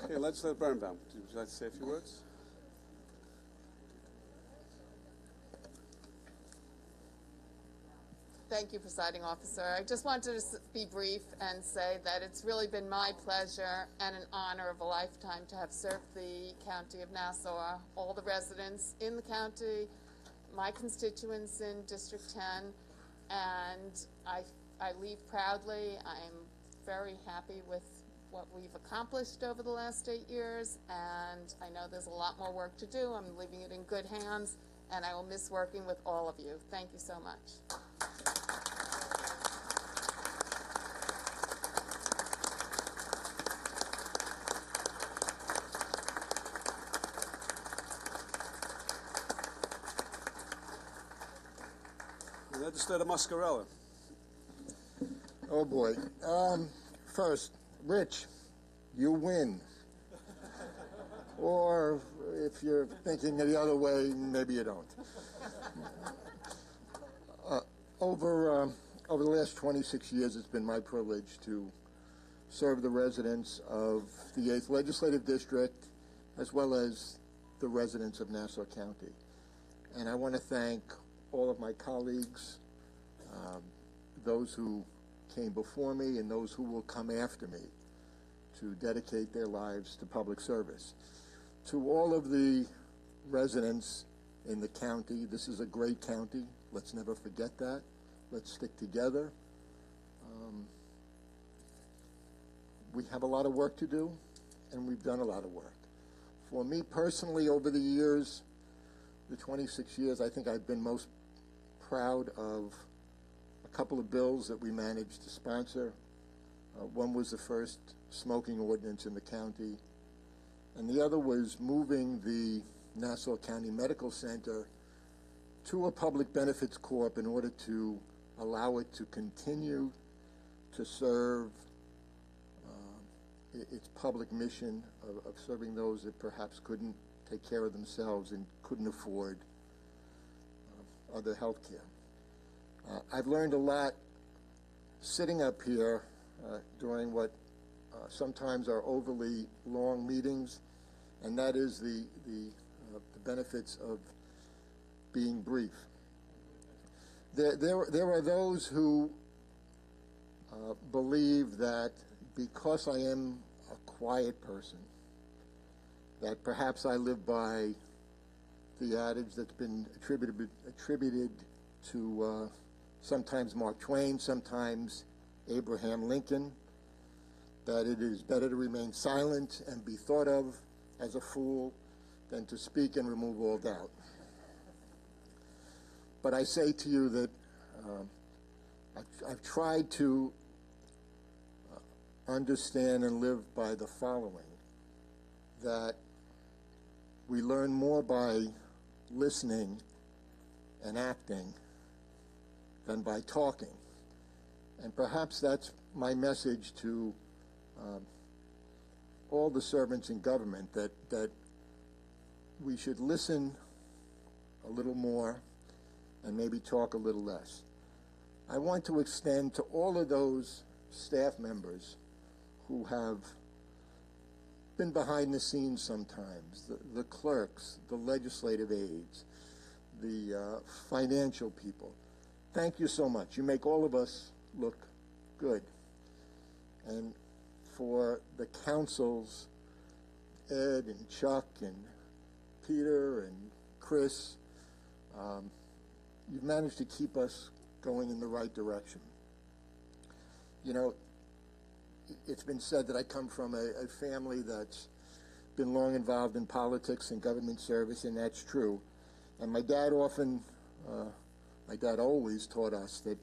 Okay, Legislator Birnbaum, would you like to say a few words? Thank you, Presiding Officer. I just wanted to be brief and say that it's really been my pleasure and an honor of a lifetime to have served the County of Nassau, all the residents in the county, my constituents in District 10, and I leave proudly. I'm very happy with what we've accomplished over the last 8 years, and I know there's a lot more work to do. I'm leaving it in good hands, and I will miss working with all of you. Thank you so much. Legislator Muscarella. Oh boy. First, Rich, you win. Or if you're thinking the other way, maybe you don't. Over the last 26 years, it's been my privilege to serve the residents of the 8th Legislative District, as well as the residents of Nassau County. And I want to thank all of my colleagues, those who came before me and those who will come after me to dedicate their lives to public service. To all of the residents in the county, this is a great county. Let's never forget that. Let's stick together. We have a lot of work to do, and we've done a lot of work. For me personally, over the years, the 26 years, I think I've been most proud of a couple of bills that we managed to sponsor. One was the first smoking ordinance in the county, and the other was moving the Nassau County Medical Center to a public benefits corp in order to allow it to continue to serve its public mission of serving those that perhaps couldn't take care of themselves and couldn't afford other health care. I've learned a lot sitting up here during what sometimes are overly long meetings, and that is the benefits of being brief. There are those who believe that because I am a quiet person, that perhaps I live by the adage that's been attributed to sometimes Mark Twain, sometimes Abraham Lincoln, that it is better to remain silent and be thought of as a fool than to speak and remove all doubt. But I say to you that I've tried to understand and live by the following, that we learn more by listening and acting than by talking. And perhaps that's my message to all the servants in government, that we should listen a little more and maybe talk a little less. I want to extend to all of those staff members who have been behind the scenes sometimes, the clerks, the legislative aides, the financial people. Thank you so much. You make all of us look good. And for the councils, Ed and Chuck and Peter and Chris, you've managed to keep us going in the right direction. You know, it's been said that I come from a family that's been long involved in politics and government service, and that's true. And my dad always taught us that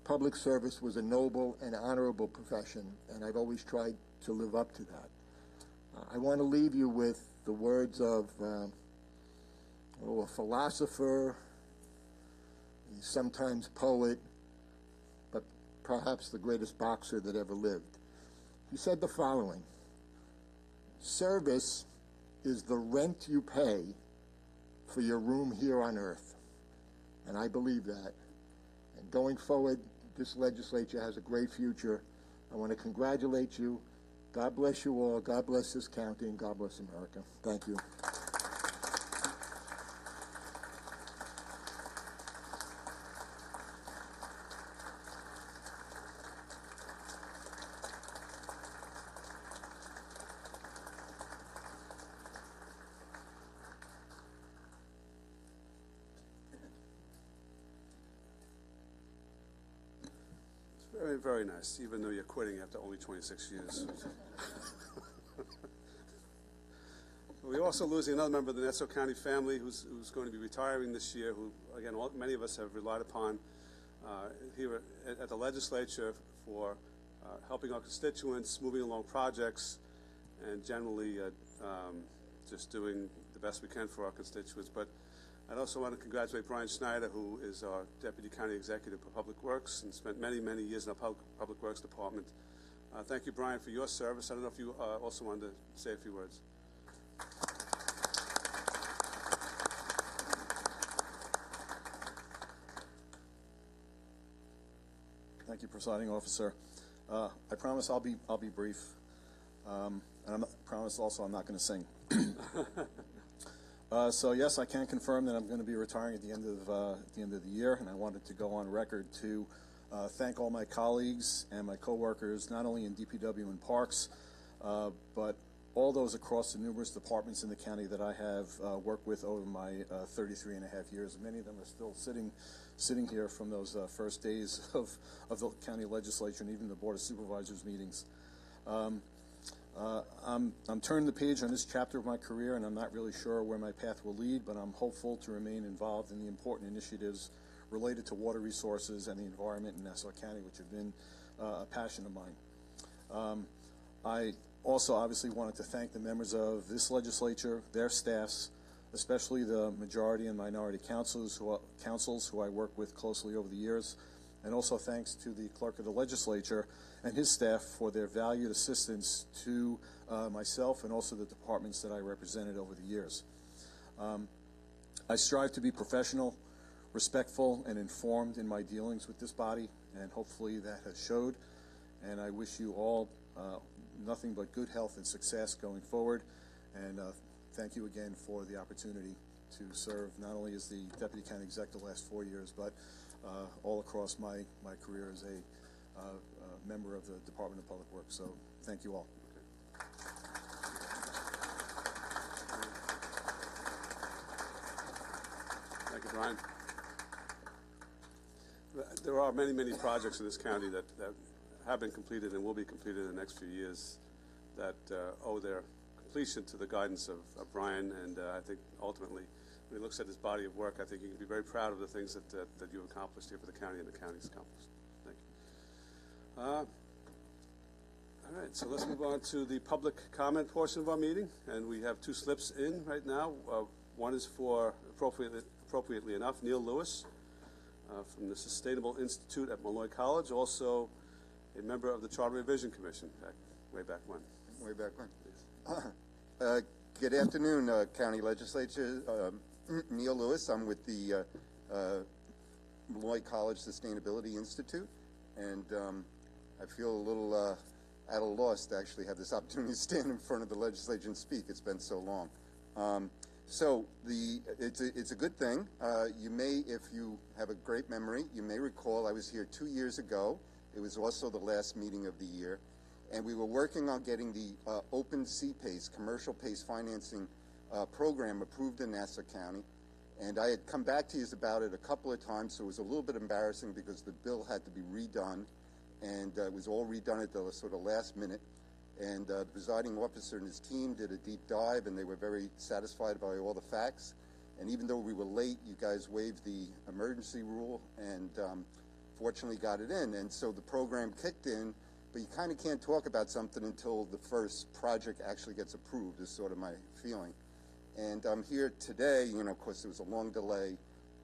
public service was a noble and honorable profession, and I've always tried to live up to that. I want to leave you with the words of a philosopher, sometimes poet, but perhaps the greatest boxer that ever lived. He said the following: service is the rent you pay for your room here on earth. And I believe that. And going forward, this legislature has a great future. I want to congratulate you. God bless you all. God bless this county, and God bless America. Thank you. Very, very nice, even though you're quitting after only 26 years. We're also losing another member of the Nassau County family who's going to be retiring this year, who, again, many of us have relied upon here at the legislature for helping our constituents, moving along projects, and generally just doing the best we can for our constituents. But I'd also want to congratulate Brian Schneider, who is our Deputy County Executive for Public Works and spent many, many years in our Public Works Department. Thank you, Brian, for your service. I don't know if you also wanted to say a few words. Thank you, Presiding Officer. I promise I'll be brief, and I promise also I'm not going to sing. So yes, I can confirm that I'm going to be retiring at the end of the year, and I wanted to go on record to thank all my colleagues and my coworkers, not only in DPW and Parks, but all those across the numerous departments in the county that I have worked with over my 33 and a half years. Many of them are still sitting here from those first days of the county legislature and even the Board of Supervisors meetings. I'm turning the page on this chapter of my career, and I'm not really sure where my path will lead, but I'm hopeful to remain involved in the important initiatives related to water resources and the environment in Nassau County, which have been a passion of mine. I also obviously wanted to thank the members of this legislature, their staffs, especially the majority and minority councils who I worked with closely over the years, and also thanks to the clerk of the legislature and his staff for their valued assistance to myself and also the departments that I represented over the years. I strive to be professional, respectful, and informed in my dealings with this body, and hopefully that has showed. And I wish you all nothing but good health and success going forward. And thank you again for the opportunity to serve not only as the Deputy County Exec the last 4 years, but all across my career as a member of the Department of Public Works. So thank you all. Thank you, Brian. There are many, many projects in this county that have been completed and will be completed in the next few years that owe their completion to the guidance of Brian, and I think ultimately, when he looks at his body of work, I think he can be very proud of the things that you've accomplished here for the county and the county's accomplished. Thank you. All right, so let's move on to the public comment portion of our meeting, and we have two slips in right now. One is for, appropriately enough, Neil Lewis from the Sustainable Institute at Malloy College, also a member of the Charter Revision Commission, way back when. Way back when. Good afternoon, County Legislature. Neil Lewis. I'm with the Malloy College Sustainability Institute, and I feel a little at a loss to actually have this opportunity to stand in front of the legislature and speak. It's been so long. It's a good thing. You may, if you have a great memory, you may recall I was here 2 years ago. It was also the last meeting of the year, and we were working on getting the open CPACE, commercial PACE financing program approved in Nassau County. And I had come back to you about it a couple of times, so it was a little bit embarrassing because the bill had to be redone, and it was all redone at the sort of last minute. And the presiding officer and his team did a deep dive, and they were very satisfied by all the facts. And even though we were late, you guys waived the emergency rule and fortunately got it in. And so the program kicked in, but you kind of can't talk about something until the first project actually gets approved, is sort of my feeling. And I'm here today, you know, of course there was a long delay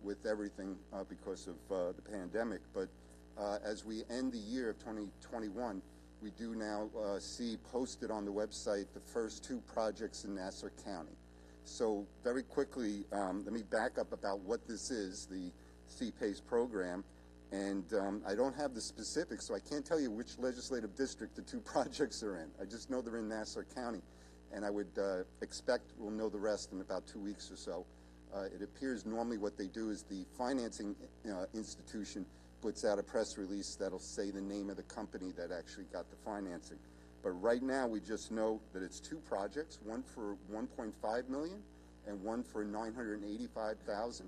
with everything because of the pandemic, but as we end the year of 2021, we do now see posted on the website the first two projects in Nassau County. So very quickly, let me back up about what this is, the CPACE program. And I don't have the specifics, so I can't tell you which legislative district the two projects are in. I just know they're in Nassau County, and I would expect we'll know the rest in about 2 weeks or so. It appears normally what they do is the financing institution puts out a press release that'll say the name of the company that actually got the financing. But right now we just know that it's two projects, one for $1.5 million and one for $985,000.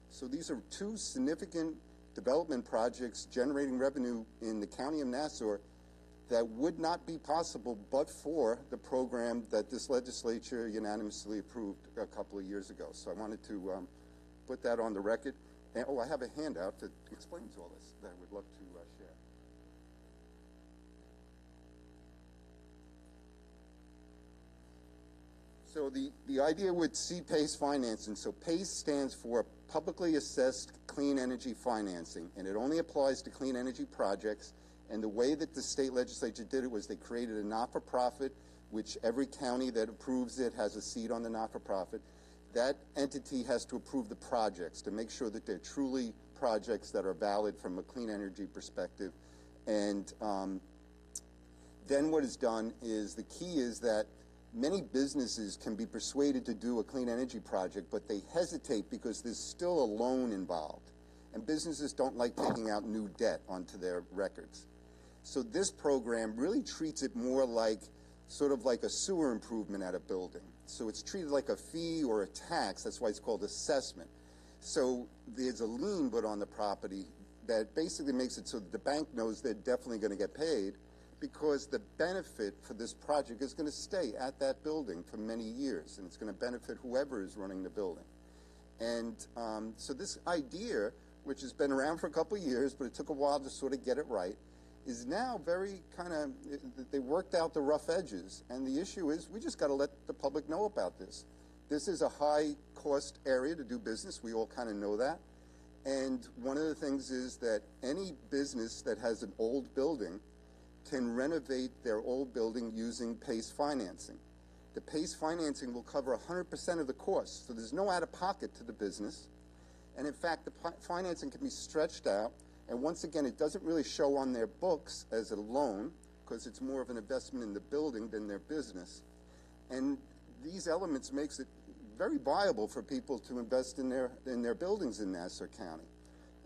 So these are two significant development projects generating revenue in the county of Nassau that would not be possible but for the program that this legislature unanimously approved a couple of years ago. So I wanted to put that on the record. And, I have a handout that explains all this that I would love to share. So the idea with CPACE financing, so PACE stands for Publicly Assessed Clean Energy Financing, and it only applies to clean energy projects. And the way that the state legislature did it was they created a not-for-profit, which every county that approves it has a seat on the not-for-profit. That entity has to approve the projects to make sure that they're truly projects that are valid from a clean energy perspective. And then what is done is, the key is that many businesses can be persuaded to do a clean energy project, but they hesitate because there's still a loan involved. and businesses don't like taking out new debt onto their records. So this program really treats it more like sort of like a sewer improvement at a building. So it's treated like a fee or a tax. That's why it's called assessment. So there's a lien put on the property that basically makes it so that the bank knows they're definitely going to get paid, because the benefit for this project is going to stay at that building for many years, and it's going to benefit whoever is running the building. And so this idea, which has been around for a couple of years, but it took a while to sort of get it right, is now very kind of, they worked out the rough edges. And the issue is we just got to let the public know about this. This is a high-cost area to do business. We all kind of know that. And one of the things is that any business that has an old building can renovate their old building using PACE financing. The PACE financing will cover 100% of the cost, so there's no out-of-pocket to the business. And in fact, the financing can be stretched out, and once again, it doesn't really show on their books as a loan, because it's more of an investment in the building than their business. And these elements makes it very viable for people to invest in their buildings in Nassau County.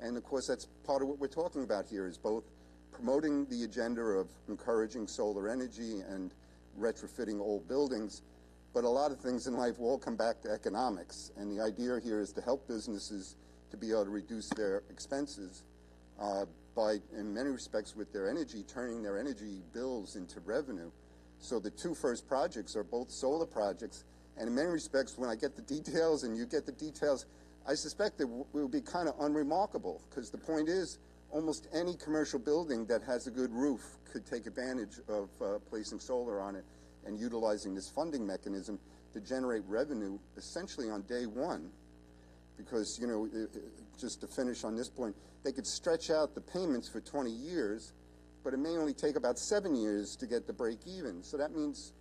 And of course, that's part of what we're talking about here, is both promoting the agenda of encouraging solar energy and retrofitting old buildings, but a lot of things in life will all come back to economics. And the idea here is to help businesses to be able to reduce their expenses by, in many respects, with their energy, turning their energy bills into revenue. So the two first projects are both solar projects, and in many respects, when I get the details and you get the details, I suspect that it will be kind of unremarkable, because the point is, almost any commercial building that has a good roof could take advantage of placing solar on it and utilizing this funding mechanism to generate revenue essentially on day one. Because, you know, just to finish on this point, they could stretch out the payments for 20 years, but it may only take about 7 years to get the break even. So that means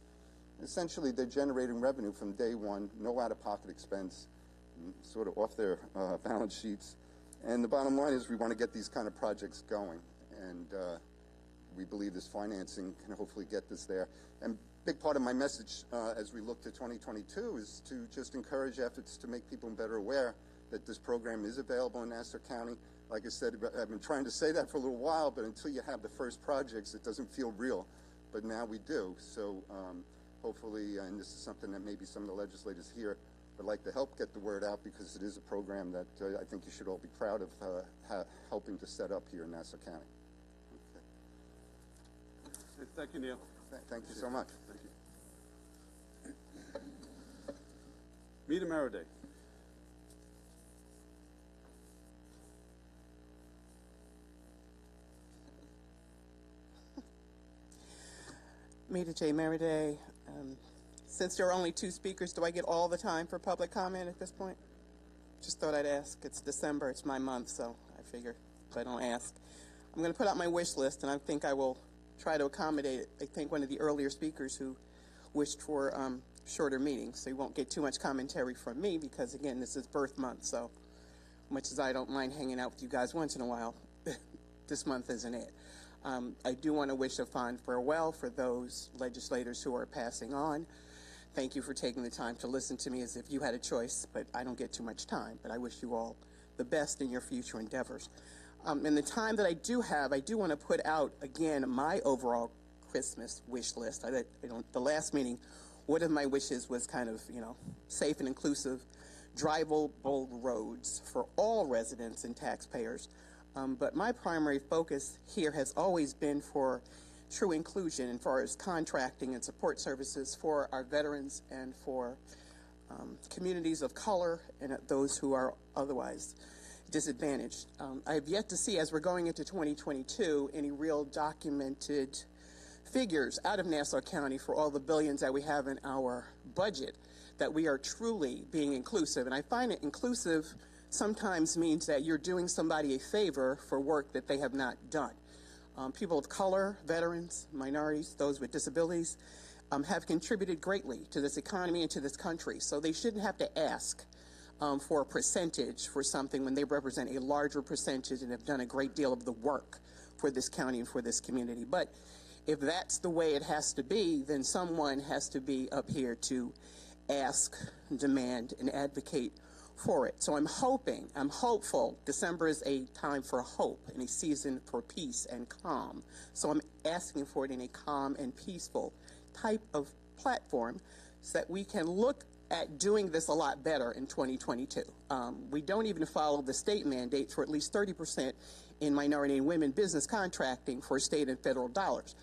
essentially they're generating revenue from day one, no out-of-pocket expense, sort of off their balance sheets. And the bottom line is we want to get these kind of projects going, and we believe this financing can hopefully get this there. And big part of my message as we look to 2022 is to just encourage efforts to make people better aware that this program is available in Nassau County. Like I said, I've been trying to say that for a little while, but until you have the first projects, it doesn't feel real. But now we do. So hopefully, and this is something that maybe some of the legislators here would like to help get the word out, because it is a program that I think you should all be proud of helping to set up here in Nassau County. Okay. Thank you, Neil. Thank you so much. Thank you. Rita Maraday. Meta J. Maraday. Since there are only two speakers, do I get all the time for public comment at this point? Just thought I'd ask. It's December. It's my month, so I figure if I don't ask. I'm going to put out my wish list, and I think I will try to accommodate, I think, one of the earlier speakers who wished for shorter meetings, so you won't get too much commentary from me because, again, this is birth month, so much as I don't mind hanging out with you guys once in a while, this month isn't it. I do want to wish a fond farewell for those legislators who are passing on. Thank you for taking the time to listen to me as if you had a choice, but I don't get too much time. But I wish you all the best in your future endeavors. In the time that I do have, I do want to put out, again, my overall Christmas wish list. The last meeting, one of my wishes was kind of, safe and inclusive, drivable roads for all residents and taxpayers. But my primary focus here has always been for true inclusion as far as contracting and support services for our veterans and for communities of color and those who are otherwise disadvantaged. I have yet to see, as we're going into 2022, any real documented figures out of Nassau County for all the billions that we have in our budget that we are truly being inclusive. And I find it inclusive sometimes means that you're doing somebody a favor for work that they have not done. People of color, veterans, minorities, those with disabilities have contributed greatly to this economy and to this country. So they shouldn't have to ask for a percentage for something when they represent a larger percentage and have done a great deal of the work for this county and for this community. But if that's the way it has to be, then someone has to be up here to ask, demand, and advocate for it. So I'm hopeful. December is a time for hope and a season for peace and calm. So I'm asking for it in a calm and peaceful type of platform so that we can look at doing this a lot better in 2022. We don't even follow the state mandate for at least 30% in minority and women business contracting for state and federal dollars.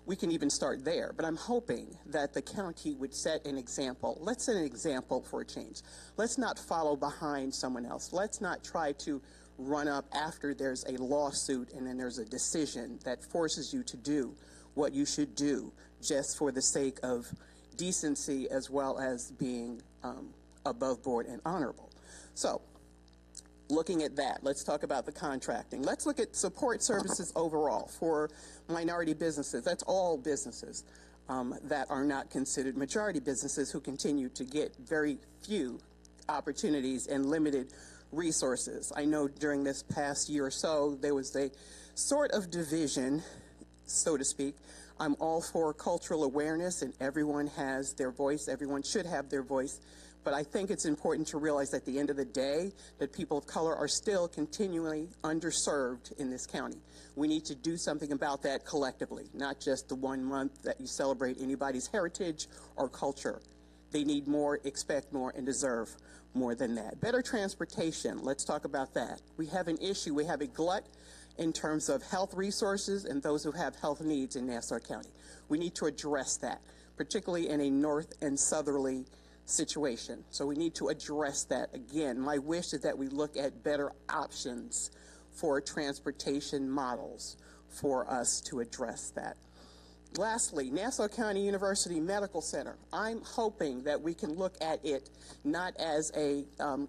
We can even start there, but I'm hoping that the county would set an example. Let's set an example for a change. Let's not follow behind someone else. Let's not try to run up after there's a lawsuit and then there's a decision that forces you to do what you should do just for the sake of decency as well as being above board and honorable. So, looking at that, let's talk about the contracting. Let's look at support services overall for minority businesses. That's all businesses that are not considered majority businesses who continue to get very few opportunities and limited resources. I know during this past year or so, there was a sort of division, so to speak. I'm all for cultural awareness, and everyone has their voice. Everyone should have their voice. But I think it's important to realize at the end of the day that people of color are still continually underserved in this county. We need to do something about that collectively, not just the 1 month that you celebrate anybody's heritage or culture. They need more, expect more, and deserve more than that. Better transportation, let's talk about that. We have an issue, we have a glut in terms of health resources and those who have health needs in Nassau County. We need to address that, particularly in a north and southerly situation. So we need to address that. Again, my wish is that we look at better options for transportation models for us to address that. Lastly, Nassau County University Medical Center. I'm hoping that we can look at it not as a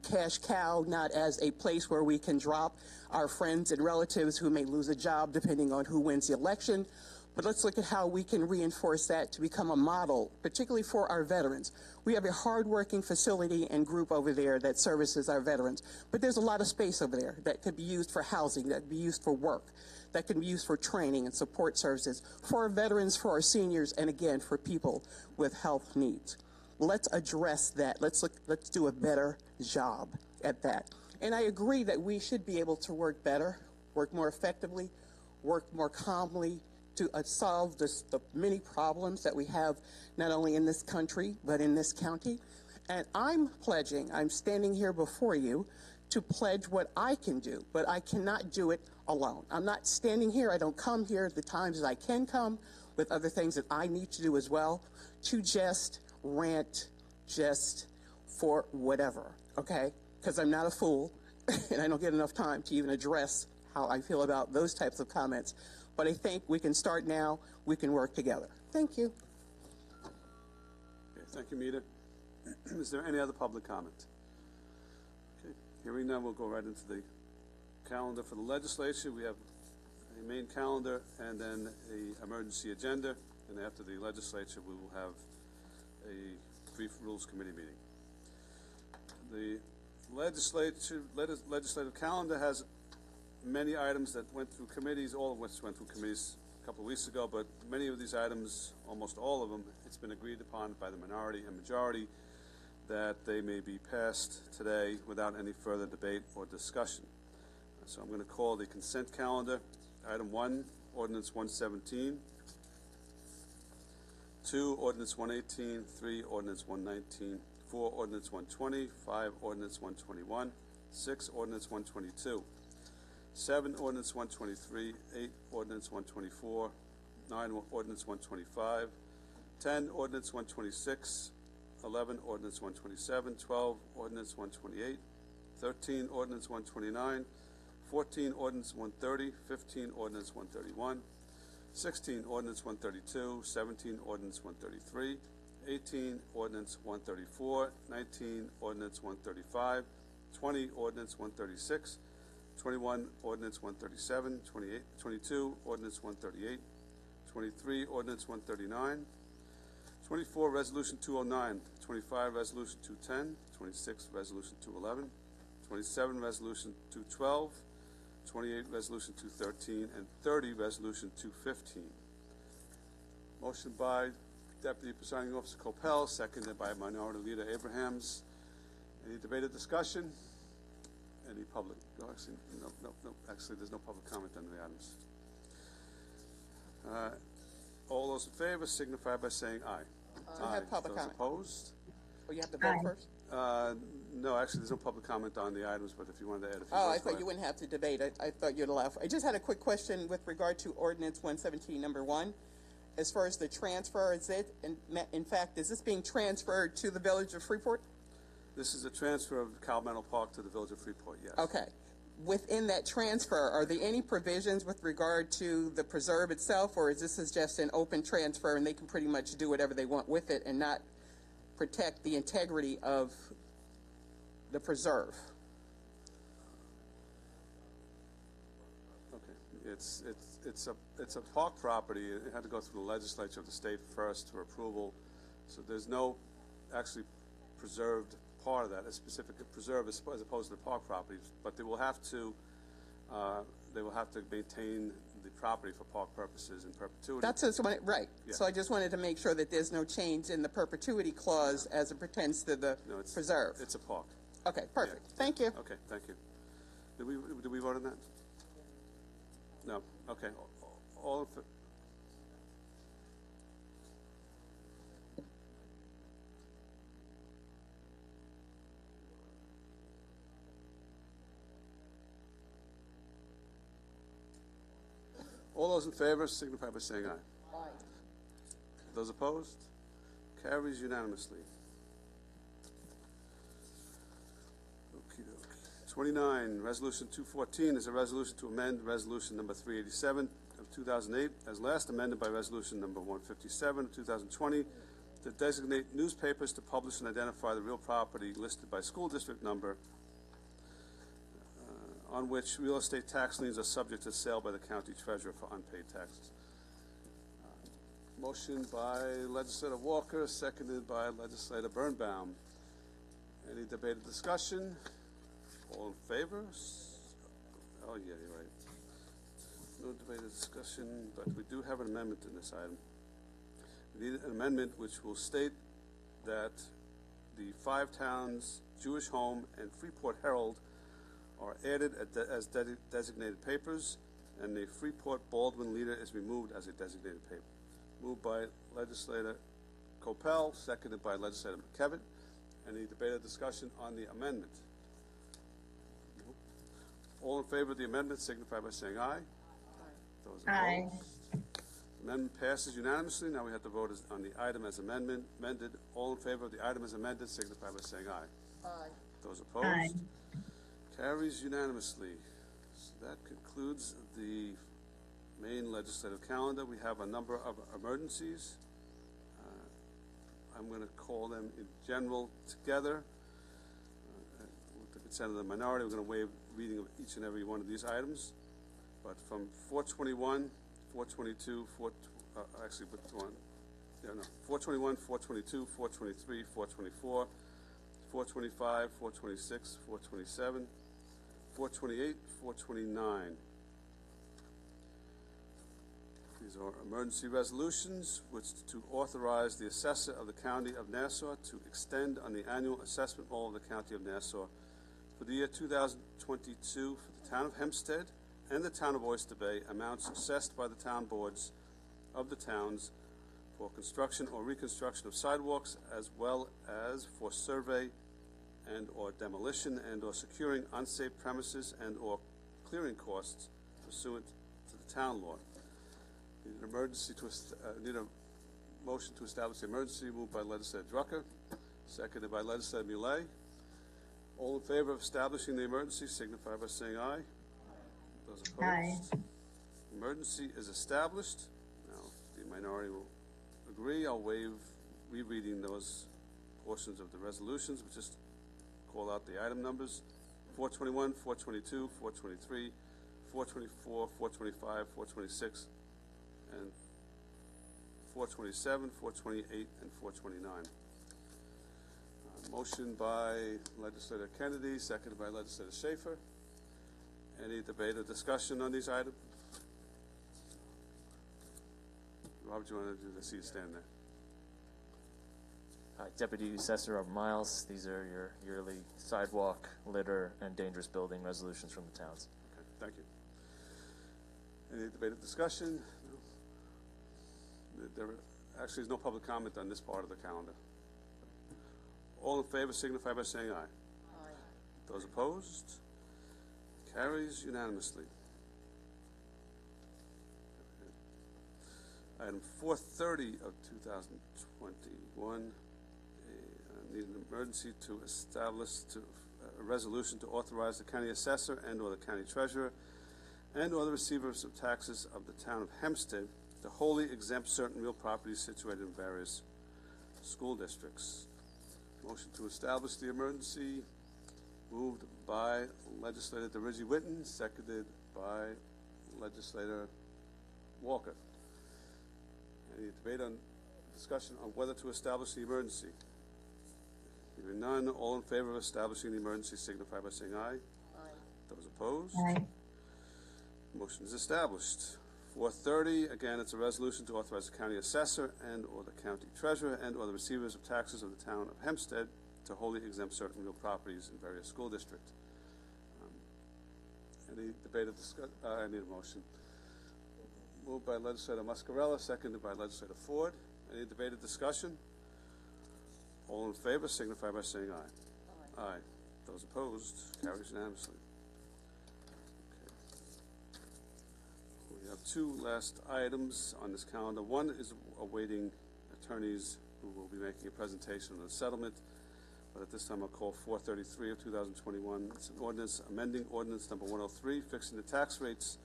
cash cow, not as a place where we can drop our friends and relatives who may lose a job depending on who wins the election, but let's look at how we can reinforce that to become a model, particularly for our veterans. We have a hardworking facility and group over there that services our veterans, but there's a lot of space over there that could be used for housing, that could be used for work, that can be used for training and support services for our veterans, for our seniors, and again, for people with health needs. Let's address that. Let's do a better job at that. And I agree that we should be able to work better, work more effectively, work more calmly to solve the many problems that we have not only in this country, but in this county. And I'm standing here before you to pledge what I can do, but I cannot do it alone. I'm not standing here, I don't come here the times that I can come with other things that I need to do as well, to just rant just for whatever, okay? Because I'm not a fool, and I don't get enough time to even address how I feel about those types of comments. But I think we can start now, we can work together. Thank you. Okay, thank you, Mita. Is there any other public comment? Okay, hearing none, we'll go right into the calendar for the legislature. We have a main calendar and then an emergency agenda, and after the legislature, we will have a brief Rules Committee meeting. The legislative calendar has many items that went through committees, all of which went through committees a couple of weeks ago, but many of these items, almost all of them, it's been agreed upon by the minority and majority that they may be passed today without any further debate or discussion. So I'm going to call the consent calendar. Item 1, Ordinance 117. 2, Ordinance 118. 3, Ordinance 119. 4, Ordinance 120. 5, Ordinance 121. 6, Ordinance 122. 7, Ordinance 123, 8, Ordinance 124, 9, Ordinance 125, 10, Ordinance 126, 11, Ordinance 127, 12, Ordinance 128, 13, Ordinance 129, 14, Ordinance 130, 15, Ordinance 131, 16, Ordinance 132, 17, Ordinance 133, 18, Ordinance 134, 19, Ordinance 135, 20, Ordinance 136, 21, Ordinance 137, 22, Ordinance 138, 23, Ordinance 139, 24, Resolution 209, 25, Resolution 210, 26, Resolution 211, 27, Resolution 212, 28, Resolution 213, and 30, Resolution 215. Motion by Deputy Presiding Officer Coppell, seconded by Minority Leader Abrahams. Any debate or discussion? Any public? Oh, actually, no. Actually, there's no public comment on the items. All those in favor signify by saying aye. I have public Those comment. opposed? Oh, you have to vote first? No, actually, there's no public comment on the items, but if you wanted to add a few Oh, words, I thought you wouldn't have to debate. I thought you'd allow. I just had a quick question with regard to ordinance 117, number 1. As far as the transfer, is it, in fact, is this being transferred to the village of Freeport? This is a transfer of Calmetal Park to the village of Freeport, yes. Okay. Within that transfer, are there any provisions with regard to the preserve itself, or is this just an open transfer and they can pretty much do whatever they want with it and not protect the integrity of the preserve? Okay, it's a park property. It had to go through the legislature of the state first for approval. So there's no actually preserved part of that, a specific preserve as opposed to the park properties. But they will have to maintain the property for park purposes in perpetuity. That's just what right. Yeah. So I just wanted to make sure that there's no change in the perpetuity clause as it pertains to the preserve. It's a park. Okay, perfect. Yeah. Thank you. Okay, thank you. Did we vote on that? No. Okay. All in All those in favor signify by saying aye. Aye. Those opposed? Carries unanimously. Okey-doke. 29, Resolution 214 is a resolution to amend Resolution number 387 of 2008 as last amended by Resolution number 157 of 2020 to designate newspapers to publish and identify the real property listed by school district number on which real estate tax liens are subject to sale by the county treasurer for unpaid taxes. Motion by Legislator Walker, seconded by Legislator Birnbaum. Any debate or discussion? All in favor? Oh, yeah, you're right. No debate or discussion, but we do have an amendment in this item. We need an amendment which will state that the Five Towns Jewish Home and Freeport Herald are added as designated papers, and the Freeport Baldwin Leader is removed as a designated paper. Moved by Legislator Coppell, seconded by Legislator McKevitt. Any debate or discussion on the amendment? Nope. All in favor of the amendment signify by saying aye. Those opposed? Aye. Amendment passes unanimously. Now we have to vote on the item as amended. All in favor of the item as amended signify by saying aye. Aye. Those opposed? Aye. Carries unanimously. So that concludes the main legislative calendar. We have a number of emergencies. I'm going to call them in general together. With the consent of the minority, we're going to waive reading of each and every one of these items. But from 421, 422, 421, 422, 423, 424, 425, 426, 427, 428, 429. These are emergency resolutions which to authorize the assessor of the County of Nassau to extend on the annual assessment roll of the County of Nassau for the year 2022 for the Town of Hempstead and the Town of Oyster Bay, amounts assessed by the town boards of the towns for construction or reconstruction of sidewalks, as well as for survey and or demolition and or securing unsafe premises and or clearing costs pursuant to the town law. Need an emergency need a motion to establish the emergency, moved by Legislator Drucker, seconded by Legislator Muley. All in favor of establishing the emergency signify by saying aye. Those opposed? Aye. Emergency is established. Now, if the minority will agree, I'll waive rereading those portions of the resolutions. We'll just call out the item numbers: 421, 422, 423, 424, 425, 426, and 427, 428, and 429. Motion by Legislator Kennedy, seconded by Legislator Schaefer. Any debate or discussion on these items? Robert, do you want to do the seat stand there? Hi. Deputy Assessor of Miles. These are your yearly sidewalk, litter, and dangerous building resolutions from the towns. Okay, thank you. Any debate or discussion? No. There actually is no public comment on this part of the calendar. All in favor signify by saying aye. Aye. Those opposed? Carries unanimously. Item 430 of 2021. Need an emergency to establish a resolution to authorize the county assessor and or the county treasurer and or the receivers of taxes of the town of Hempstead to wholly exempt certain real properties situated in various school districts. Motion to establish the emergency moved by Legislator DeRigi Whitten, seconded by Legislator Walker. Any debate on discussion on whether to establish the emergency? Hearing none, all in favor of establishing the emergency signify by saying aye. Aye. Those opposed? Aye. Motion is established. 430, again, it's a resolution to authorize the county assessor and or the county treasurer and or the receivers of taxes of the town of Hempstead to wholly exempt certain real properties in various school districts. Any debate or discussion? I need a motion. Moved by Legislator Muscarella, seconded by Legislator Ford. Any debate or discussion? All in favor signify by saying aye. Aye. Aye. Those opposed? Carries unanimously. Okay. We have two last items on this calendar. One is awaiting attorneys who will be making a presentation on the settlement. But at this time, I'll call 433 of 2021. It's an ordinance amending ordinance number 103, fixing the tax rates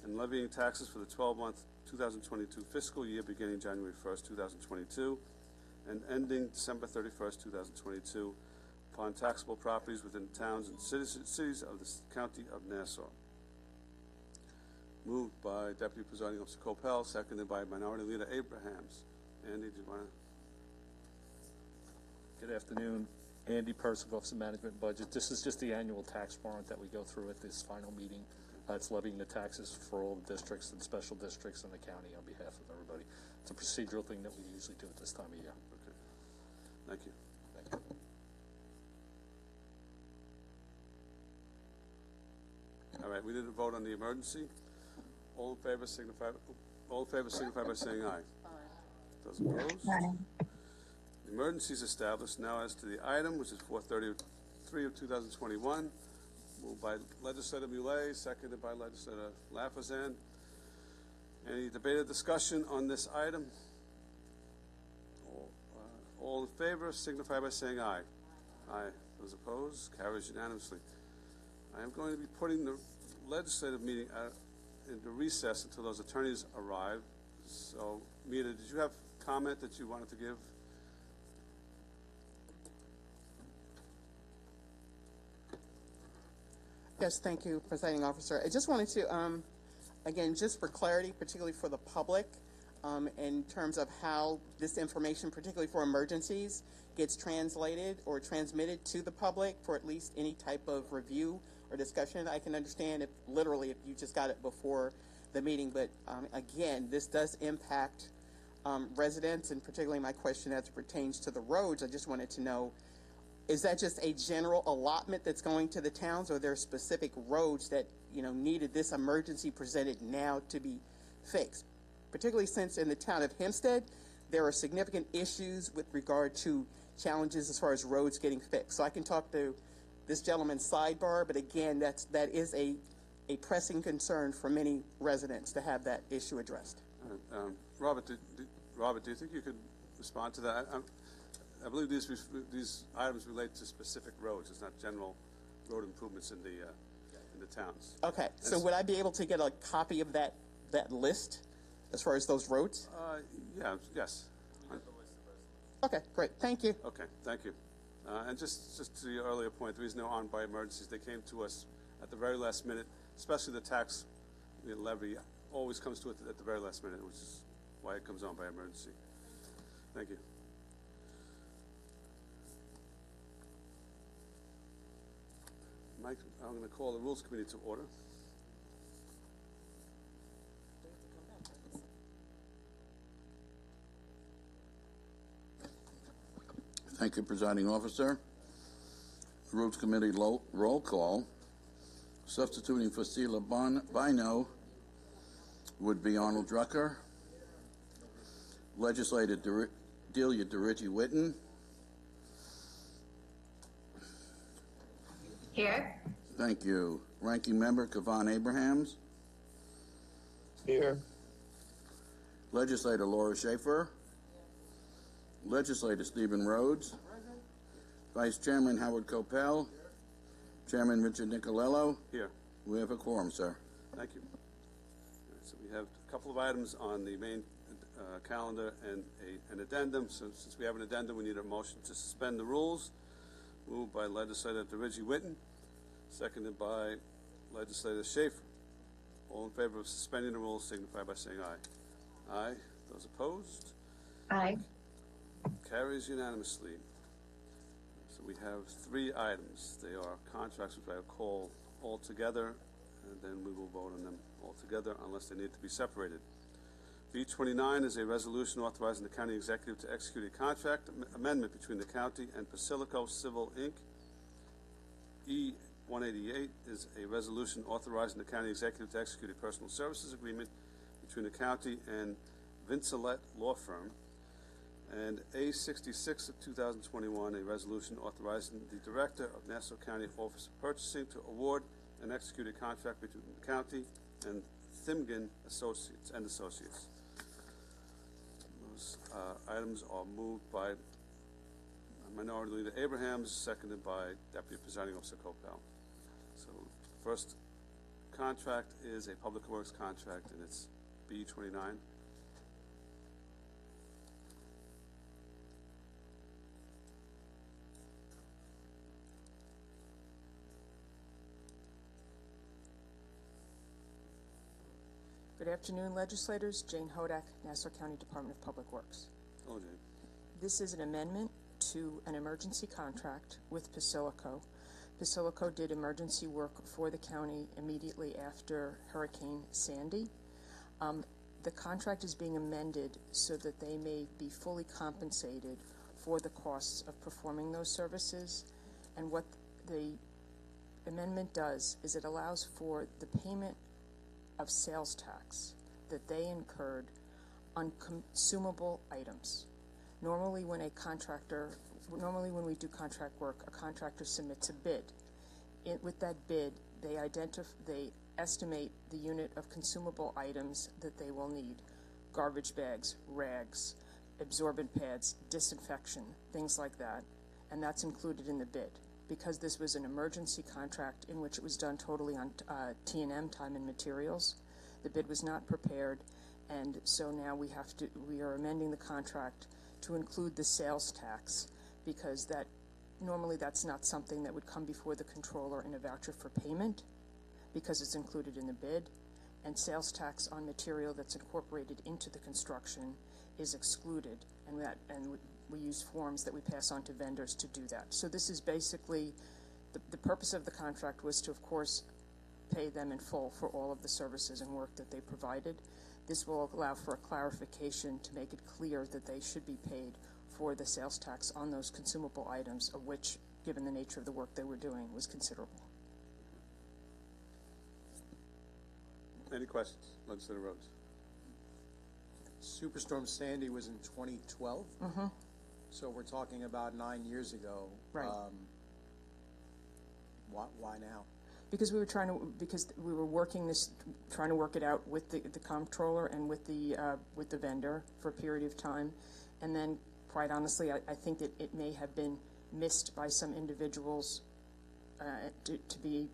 and levying taxes for the 12-month 2022 fiscal year beginning January 1st, 2022, and ending December 31st, 2022, upon taxable properties within towns and cities of the county of Nassau. Moved by Deputy Presiding Officer Coppell, seconded by Minority Leader Abrahams. Andy, do you want to? Good afternoon. Andy Percival, Office of Management and Budget. This is just the annual tax warrant that we go through at this final meeting. It's levying the taxes for all the districts and special districts in the county on behalf of everybody. It's a procedural thing that we usually do at this time of year. Okay. Thank you. Thank you. All right, we did a vote on the emergency. All in favor signify by saying aye. Aye. Those opposed? Aye. The emergency is established. Now as to the item, which is 433 of 2021, moved by Legislator Muley, seconded by Legislator Lafazan. Any debate or discussion on this item? All in favor signify by saying aye. Aye. Those opposed? Carries unanimously. I am going to be putting the legislative meeting into recess until those attorneys arrive. So, Mita, did you have comment that you wanted to give? Yes, thank you, Presiding Officer. I just wanted to, again, just for clarity, particularly for the public, in terms of how this information, particularly for emergencies, gets translated or transmitted to the public for at least any type of review or discussion. I can understand if you just got it before the meeting, but again, this does impact residents, and particularly my question as it pertains to the roads. I just wanted to know, is that just a general allotment that's going to the towns, or are there specific roads that needed this emergency presented now to be fixed? Particularly since in the town of Hempstead, there are significant issues with regard to challenges as far as roads getting fixed. So I can talk to this gentleman's sidebar, but again, that is a pressing concern for many residents to have that issue addressed. Robert, do you think you could respond to that? I believe these items relate to specific roads. It's not general road improvements in the towns. Okay, so would I be able to get a copy of that list as far as those roads? Yes. Okay, great. Thank you. Okay, thank you. And just to your earlier point, the reason they're on by emergencies, they came to us at the very last minute, especially the tax levy always comes to it at the very last minute, which is why it comes on by emergency. Thank you. Mike, I'm going to call the Rules Committee to order. Thank you, Presiding Officer. Rules Committee roll call. Substituting for Sheila Bino would be Arnold Drucker. Legislator Delia DeRiggi-Whitten. Here. Thank you. Ranking Member Kavan Abrahams. Here. Legislator Laura Schaefer. Legislator Stephen Rhodes. Vice Chairman Howard Copel. Chairman Richard Nicolello. Here. We have a quorum, sir. Thank you. So we have a couple of items on the main calendar and an addendum. So since we have an addendum, we need a motion to suspend the rules. Moved by Legislator DeRiggi-Whitten, seconded by Legislator Schaefer. All in favor of suspending the rules signify by saying aye. Aye. Those opposed? Aye. Carries unanimously. So we have three items. They are contracts which I will call all together, and then we will vote on them all together unless they need to be separated. B29 is a resolution authorizing the county executive to execute a contract amendment between the county and Basilico Civil, Inc. E188 is a resolution authorizing the county executive to execute a personal services agreement between the county and Vincelet Law Firm. And A66 of 2021, a resolution authorizing the Director of Nassau County Office of Purchasing to award and execute a contract between the county and Thimgen Associates. Those items are moved by Minority Leader Abrahams, seconded by Deputy Presiding Officer Copel. So the first contract is a public works contract, and it's B29. Good afternoon, legislators. Jane Hodak, Nassau County Department of Public Works. Hello, Jane. This is an amendment to an emergency contract with Basilico. Basilico did emergency work for the county immediately after Hurricane Sandy. The contract is being amended so that they may be fully compensated for the costs of performing those services. And what the amendment does is it allows for the payment of sales tax that they incurred on consumable items. Normally when we do contract work, a contractor submits a bid. With that bid, they estimate the unit of consumable items that they will need: garbage bags, rags, absorbent pads, disinfection, things like that, and that's included in the bid. Because this was an emergency contract in which it was done totally on T&M, time and materials, the bid was not prepared, and so now we are amending the contract to include the sales tax, because normally that's not something that would come before the controller in a voucher for payment, because it's included in the bid, and sales tax on material that's incorporated into the construction is excluded, and we use forms that we pass on to vendors to do that. So this is basically, the purpose of the contract was to, of course, pay them in full for all of the services and work that they provided. This will allow for a clarification to make it clear that they should be paid for the sales tax on those consumable items, of which, given the nature of the work they were doing, was considerable. Any questions? Legislator Rhodes. Superstorm Sandy was in 2012. Mm-hmm. So we're talking about 9 years ago. Right. Why now? Because we were trying to work it out with the comptroller and with the vendor for a period of time, and then, quite honestly, I think that it may have been missed by some individuals to be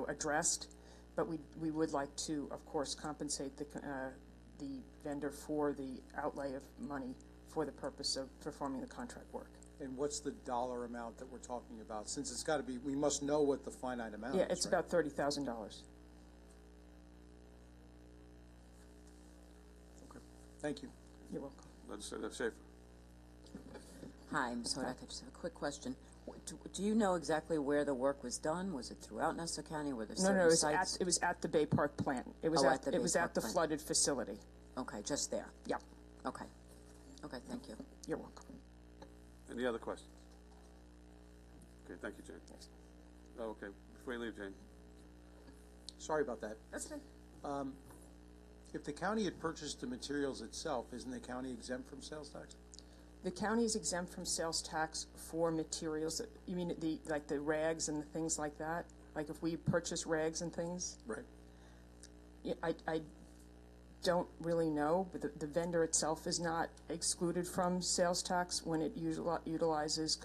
addressed, but we would like to, of course, compensate the vendor for the outlay of money for the purpose of performing the contract work. And what's the dollar amount that we're talking about? Since it's got to be, we must know what the finite amount is. Yeah, it's right? about $30,000. Okay. Thank you. You're welcome. Legislator Schaefer. Hi, Ms. Hodak. I just have a quick question. Do you know exactly where the work was done? Was it throughout Nassau County? Were there certain sites? It was at the Bay Park plant. It was at the flooded facility. Okay, just there. Yeah. Okay. Okay, thank you. You're welcome. Any other questions? Okay, thank you, Jane. Oh, okay, before you leave, Jane. Sorry about that. That's okay. If the county had purchased the materials itself, isn't the county exempt from sales tax? The county is exempt from sales tax for materials. You mean like the rags and the things like that? Like if we purchase rags and things? Right. Yeah, I don't really know, but the vendor itself is not excluded from sales tax when it utilizes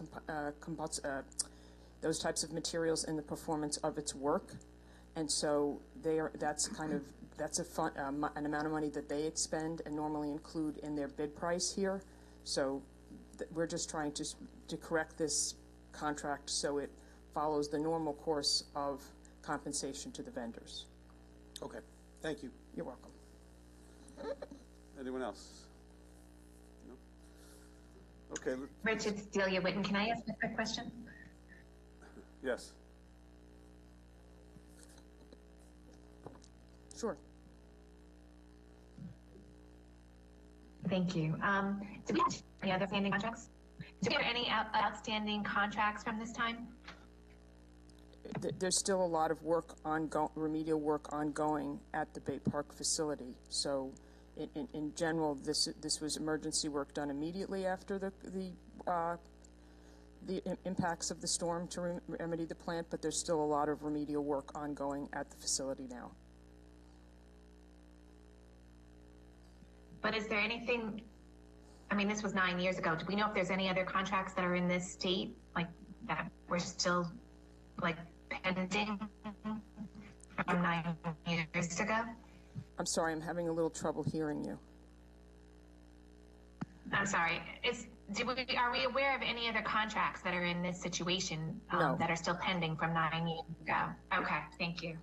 those types of materials in the performance of its work, and so that's an amount of money that they expend and normally include in their bid price here. So we're just trying to correct this contract so it follows the normal course of compensation to the vendors. Okay, thank you. You're welcome. Anyone else? No? Okay. Richard, Delia Witten, can I ask a quick question? Yes. Sure. Thank you. Do we have any other outstanding contracts? Do we have any outstanding contracts from this time? There's still a lot of work remedial work ongoing at the Bay Park facility. So, in general, this was emergency work done immediately after the impacts of the storm to remedy the plant. But there's still a lot of remedial work ongoing at the facility now. But is there anything? I mean, this was 9 years ago. Do we know if there's any other contracts that are in this state, like that we're still pending from 9 years ago? I'm sorry, I'm having a little trouble hearing you. I'm sorry. Are we aware of any other contracts that are in this situation No. that are still pending from 9 years ago? Okay, thank you.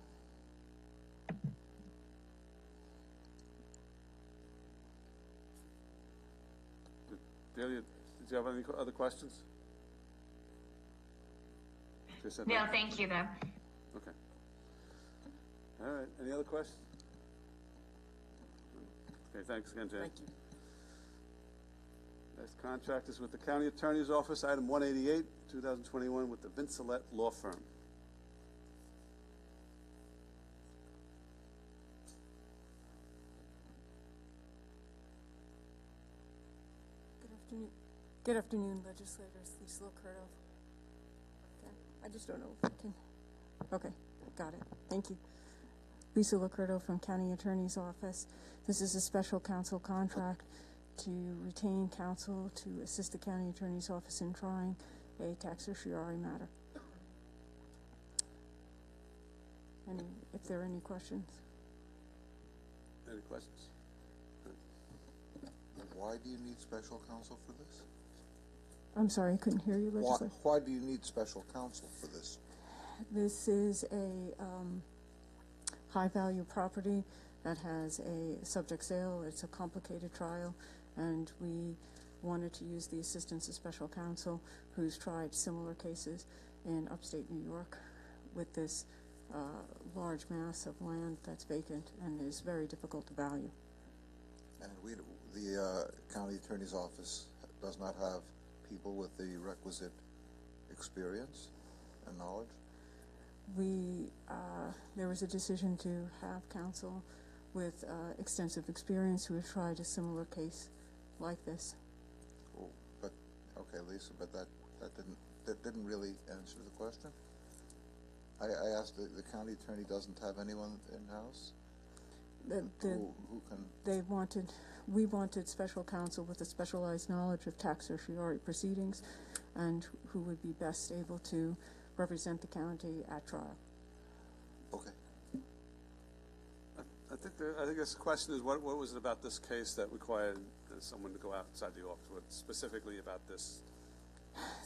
Delia, did you have any other questions? No, thank you, though. Okay. All right. Any other questions? Okay, thanks again, Jane. Thank you. Next contract is with the County Attorney's Office, item 188, 2021, with the Vincelette Law Firm. Good afternoon, legislators. Lisa Locurdo. Okay. I just don't know if I can. Okay, got it. Thank you. Lisa Locurdo from County Attorney's Office. This is a special counsel contract to retain counsel to assist the County Attorney's Office in trying a tax certiorari matter. If there are any questions? Any questions? Why do you need special counsel for this? I'm sorry, I couldn't hear you, legislator. Why do you need special counsel for this? This is a high-value property that has a subject sale. It's a complicated trial, and we wanted to use the assistance of special counsel who's tried similar cases in upstate New York with this large mass of land that's vacant and is very difficult to value. And the county attorney's office does not have people with the requisite experience and knowledge? There was a decision to have counsel with extensive experience who has tried a similar case like this. Oh, but okay, Lisa, but that didn't really answer the question. I asked the county attorney doesn't have anyone in house. Who can? We wanted special counsel with a specialized knowledge of tax certiorari proceedings, and who would be best able to represent the county at trial. Okay. I think this question is what was it about this case that required someone to go outside the office? What specifically about this?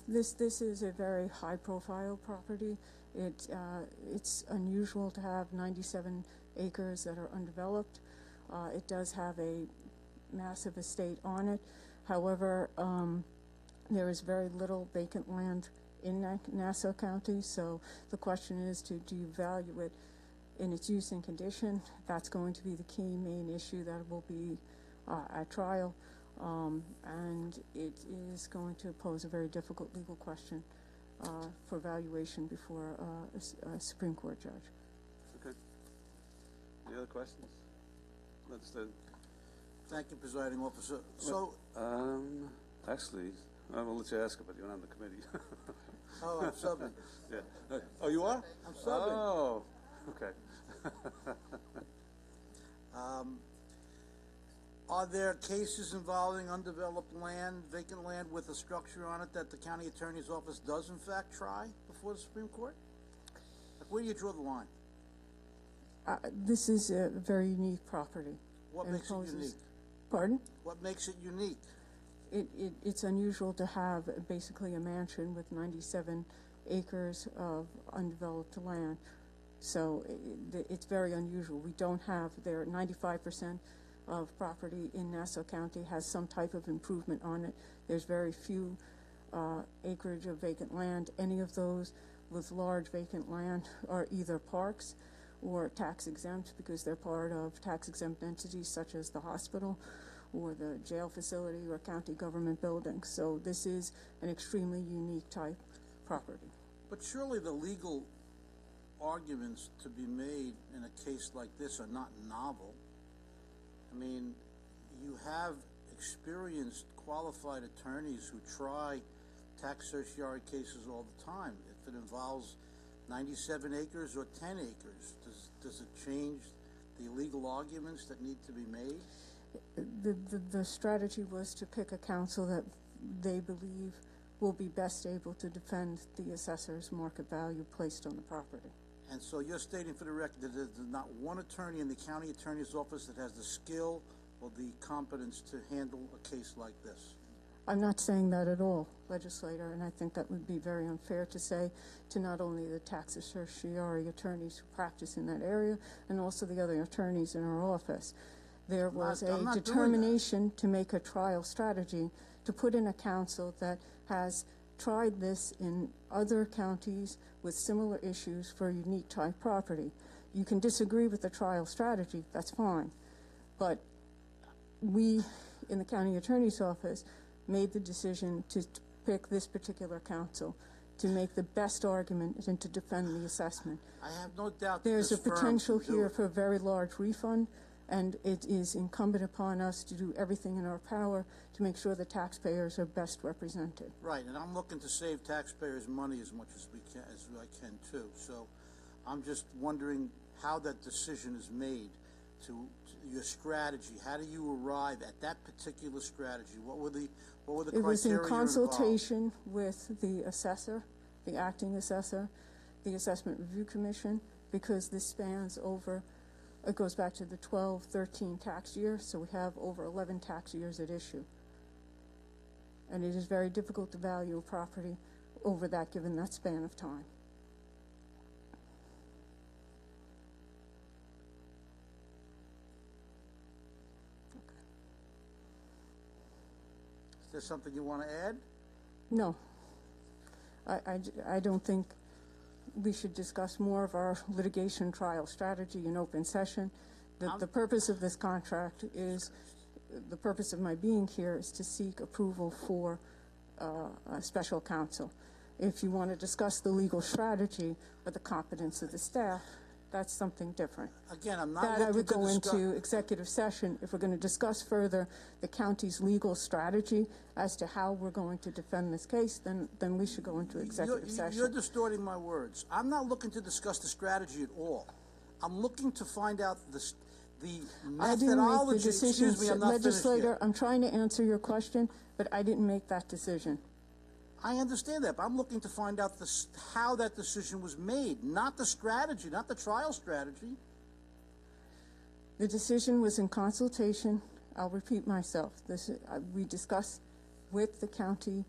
This is a very high-profile property. It's unusual to have 97 acres that are undeveloped. It does have a massive estate on it. However, there is very little vacant land in Nassau County, so the question is do you value it in its use and condition? That's going to be the key main issue that will be at trial, and it is going to pose a very difficult legal question for evaluation before a Supreme Court judge. Okay. Any other questions? Thank you, Presiding Officer. So, Actually, I will let you ask it, but you're not on the committee. oh, I'm subbing. Yeah. Oh, you are? I'm subbing. Oh, okay. Are there cases involving undeveloped land, vacant land with a structure on it that the county attorney's office does in fact try before the Supreme Court? Like, where do you draw the line? This is a very unique property. What makes it unique? Pardon? What makes it unique? It's unusual to have basically a mansion with 97 acres of undeveloped land. So it's very unusual. We don't have there 95% of property in Nassau County has some type of improvement on it. There's very few acreage of vacant land. Any of those with large vacant land are either parks or tax exempt because they're part of tax exempt entities such as the hospital or the jail facility or county government buildings. So this is an extremely unique type property. But surely the legal arguments to be made in a case like this are not novel. I mean, you have experienced, qualified attorneys who try tax certiorari cases all the time. If it involves 97 acres or 10 acres, does it change the legal arguments that need to be made? The strategy was to pick a counsel that they believe will be best able to defend the assessor's market value placed on the property. And so you're stating for the record that there's not one attorney in the county attorney's office that has the skill or the competence to handle a case like this? I'm not saying that at all, legislator, and I think that would be very unfair to say to not only the tax certiorari attorneys who practice in that area and also the other attorneys in our office. There was a determination to make a trial strategy to put in a counsel that has tried this in other counties with similar issues for unique type property. You can disagree with the trial strategy, that's fine. But we, in the county attorney's office, made the decision to pick this particular counsel to make the best argument and to defend the assessment. I have no doubt there's a potential here for a very large refund, and it is incumbent upon us to do everything in our power to make sure the taxpayers are best represented. Right, and I'm looking to save taxpayers money as much as I can too. So I'm just wondering how that decision is made to your strategy. How do you arrive at that particular strategy? What were the criteria? It was in consultation with the assessor, the acting assessor, the Assessment Review Commission, because this spans over, it goes back to the 12-13 tax year, so we have over 11 tax years at issue. And it is very difficult to value a property over that, given that span of time. Is there something you want to add? No. I don't think we should discuss more of our litigation trial strategy in open session. The purpose of this contract is, the purpose of my being here is to seek approval for a special counsel. If you want to discuss the legal strategy or the competence of the staff, that's something different. Again, I'm not that I would go into executive session if we're going to discuss further the county's legal strategy as to how we're going to defend this case. Then we should go into executive session. You're distorting my words. I'm not looking to discuss the strategy at all. I'm looking to find out the methodology. I didn't make the decision, Excuse me, I'm not legislator. I'm trying to answer your question, but I didn't make that decision. I understand that, but I'm looking to find out how that decision was made, not the strategy, not the trial strategy. The decision was in consultation. I'll repeat myself. We discussed with the county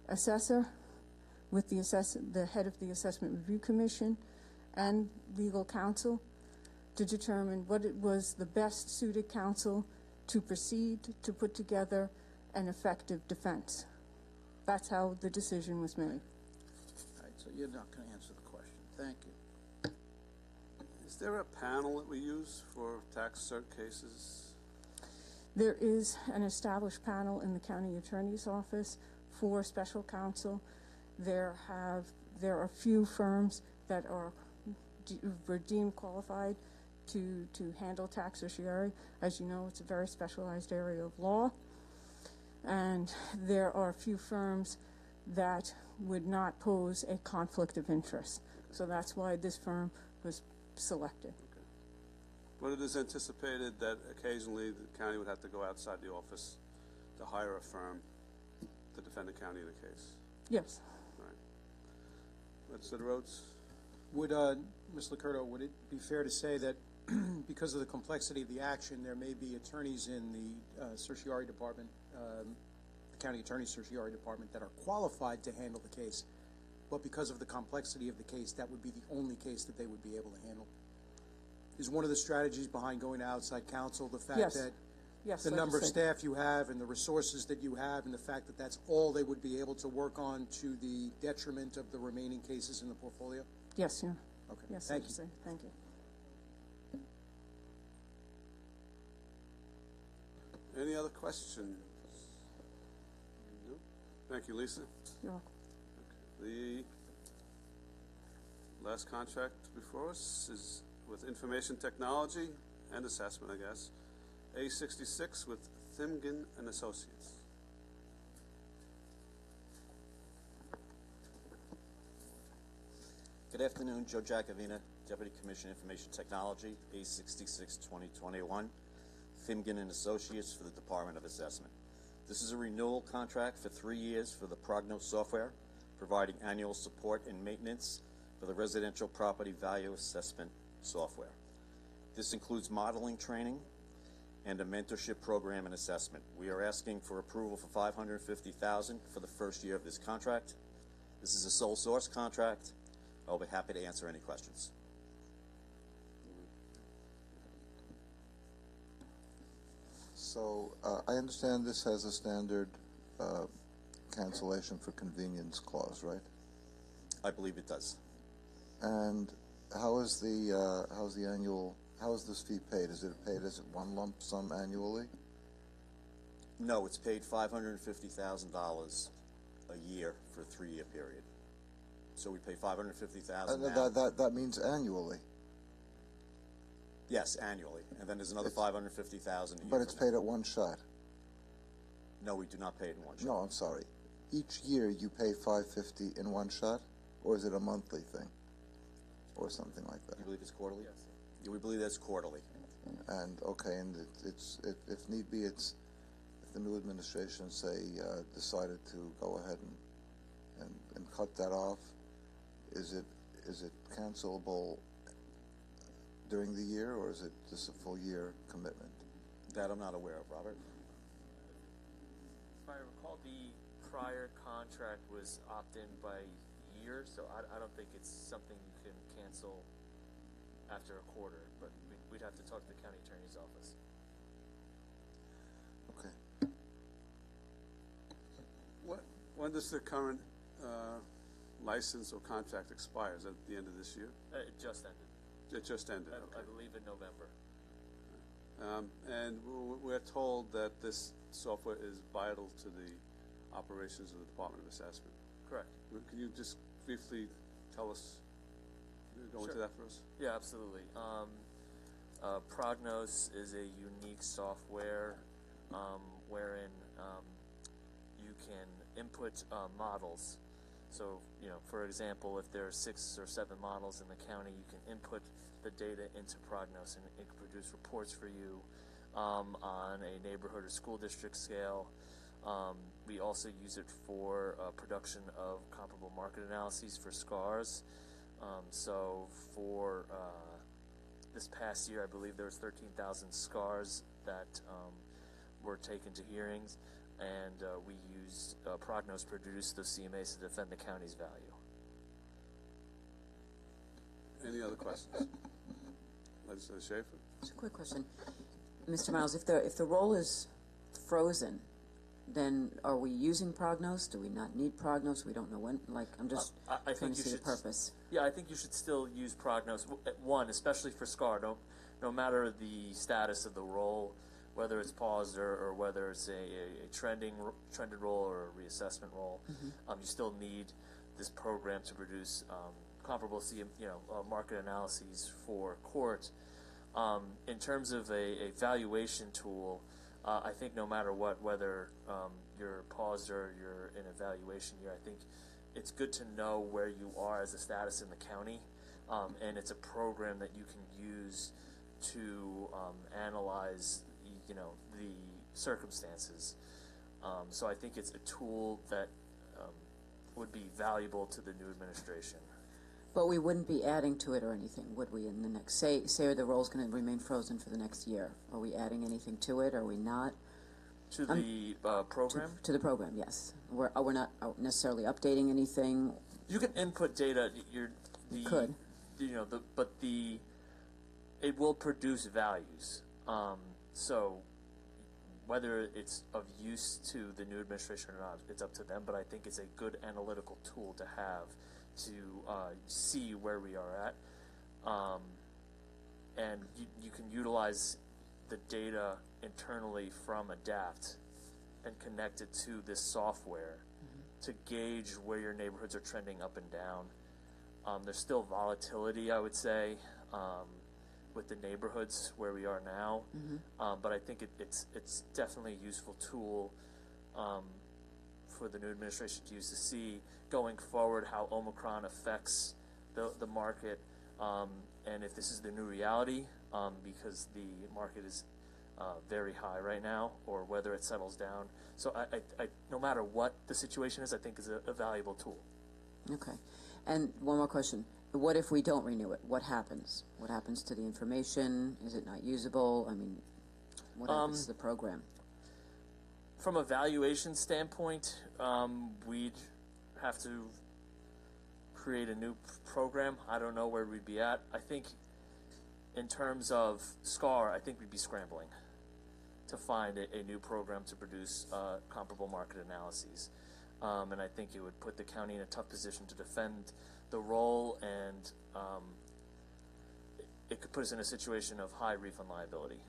assessor, with the head of the Assessment Review Commission, and legal counsel to determine what it was the best suited counsel to proceed to put together an effective defense. That's how the decision was made. All right, so you're not going to answer the question. Thank you. Is there a panel that we use for tax cert cases? There is an established panel in the county attorney's office for special counsel. There are few firms that were deemed qualified to handle tax certiorari. As you know, it's a very specialized area of law, and there are a few firms that would not pose a conflict of interest. So that's why this firm was selected. But it is anticipated that occasionally the county would have to go outside the office to hire a firm to defend the county in a case. Yes. All right. Legislator Rhodes? Would, Ms. Licurdo, would it be fair to say that because of the complexity of the action, there may be attorneys in the certiorari department, the county attorney's certiorari department, that are qualified to handle the case, but because of the complexity of the case, that would be the only case that they would be able to handle? Is one of the strategies behind going to outside counsel the fact that the number of staff you have and the resources that you have and the fact that that's all they would be able to work on to the detriment of the remaining cases in the portfolio? Yes, sir. Okay. Yes, Thank you. Thank you. Any other questions? No? Thank you, Lisa. You're welcome. The last contract before us is with Information Technology and Assessment, I guess. A66 with Thimgen and Associates. Good afternoon, Joe Jacovina, Deputy Commissioner Information Technology, A66 2021, Thimgen and Associates for the Department of Assessment. This is a renewal contract for 3 years for the Prognos software, providing annual support and maintenance for the residential property value assessment software. This includes modeling training and a mentorship program and assessment. We are asking for approval for $550,000 for the first year of this contract. This is a sole source contract. I'll be happy to answer any questions. So I understand this has a standard cancellation for convenience clause, right? I believe it does. And how is this fee paid? Is it paid as one lump sum annually? No, it's paid $550,000 a year for a 3-year period. So we pay $550,000 now. That means annually. Yes, annually, and then there's another $550,000 a year. But it's paid at one shot. No, we do not pay it in one shot. No, I'm sorry. Each year you pay $550 in one shot, or is it a monthly thing, or something like that? You believe it's quarterly? Yes. Yeah, we believe that's quarterly. And okay, and if need be, if the new administration decided to go ahead and cut that off, is it cancelable during the year, or is it just a full year commitment? That I'm not aware of, Robert. If I recall, the prior contract was opt-in by year, so I don't think it's something you can cancel after a quarter, but we'd have to talk to the county attorney's office. Okay. When does the current license or contract expire? Is that at the end of this year? It just ended. It just ended, I believe in November. And we're told that this software is vital to the operations of the Department of Assessment. Correct. Can you just briefly tell us, go into that for us? Yeah, absolutely. Prognos is a unique software wherein you can input models. So, for example, if there are 6 or 7 models in the county, you can input the data into Prognos and it can produce reports for you on a neighborhood or school district scale. We also use it for production of comparable market analyses for SCARs. So for this past year, I believe there was 13,000 SCARs that were taken to hearings, and we used Prognos to produce those CMAs to defend the county's value. Any other questions? Legislator Schaefer? Just a quick question. Mr. Miles, if the roll is frozen, then are we using Prognos? Do we not need Prognos? We don't know when. I'm just trying to see the purpose. Yeah, I think you should still use Prognos. One, especially for SCAR. No matter the status of the roll, whether it's paused or whether it's a trended roll or a reassessment roll, you still need this program to produce comparable market analyses for court. In terms of a valuation tool, I think no matter what, whether you're paused or you're in evaluation year, I think it's good to know where you are as a status in the county, and it's a program that you can use to analyze, the circumstances. So I think it's a tool that would be valuable to the new administration. But we wouldn't be adding to it or anything, would we, in the next, say the role's going to remain frozen for the next year. Are we adding anything to it, or are we not? To the program? To the program, yes. We're not necessarily updating anything. You can input data. Could. It will produce values. So whether it's of use to the new administration or not, it's up to them. But I think it's a good analytical tool to have to see where we are at, and you can utilize the data internally from Adapt and connect it to this software to gauge where your neighborhoods are trending up and down. There's still volatility, I would say, with the neighborhoods where we are now, but I think it's definitely a useful tool for the new administration to use to see going forward how Omicron affects the market, and if this is the new reality, because the market is very high right now, or whether it settles down. So I no matter what the situation is, I think is a valuable tool. Okay. And one more question. What if we don't renew it? What happens? What happens to the information? Is it not usable? I mean, what happens to the program? From a valuation standpoint, we'd have to create a new program. I don't know where we'd be at. I think in terms of SCAR, I think we'd be scrambling to find a new program to produce comparable market analyses. And I think it would put the county in a tough position to defend the role, and it could put us in a situation of high refund liability.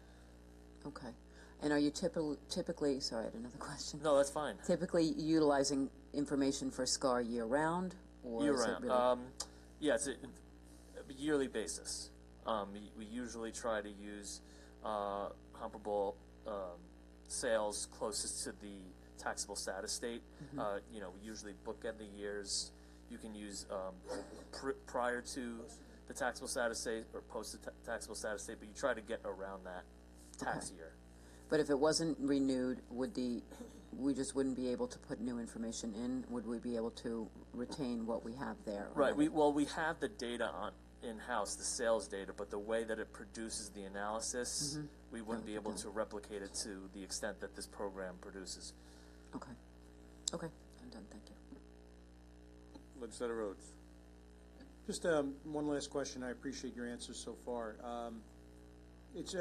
Okay. And are you typically, sorry, I had another question. No, that's fine. Typically utilizing information for SCAR year-round? Year-round. Yeah, it's a yearly basis. We usually try to use comparable sales closest to the taxable status date. We usually bookend the years. You can use prior to the taxable status date or post the taxable status date, but you try to get around that tax year. But if it wasn't renewed, we just wouldn't be able to put new information in? Would we be able to retain what we have there? Right. We have the data in-house, the sales data, but the way that it produces the analysis, we wouldn't be able to replicate it to the extent that this program produces. Okay. Okay. I'm done. Thank you. Legislator Rhodes. Just one last question. I appreciate your answers so far.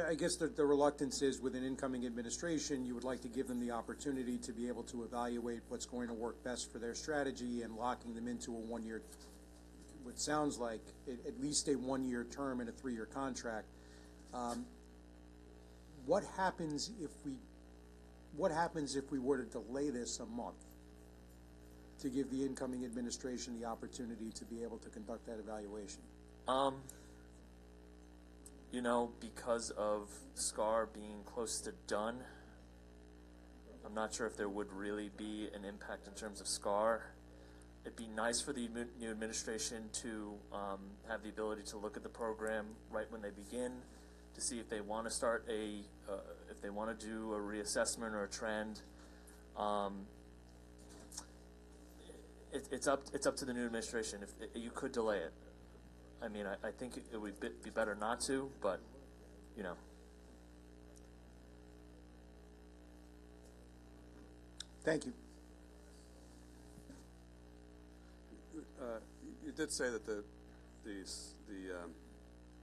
I guess the reluctance is with an incoming administration, you would like to give them the opportunity to be able to evaluate what's going to work best for their strategy, and locking them into a one-year, what sounds like at least a one-year term and a 3-year contract. What happens if we were to delay this a month to give the incoming administration the opportunity to be able to conduct that evaluation? Because of SCAR being close to done, I'm not sure if there would really be an impact in terms of SCAR. It'd be nice for the new administration to have the ability to look at the program right when they begin, to see if they want to start if they want to do a reassessment or a trend. It's up to the new administration. If you could delay it. I mean, I think it would be better not to, but, Thank you. You did say that the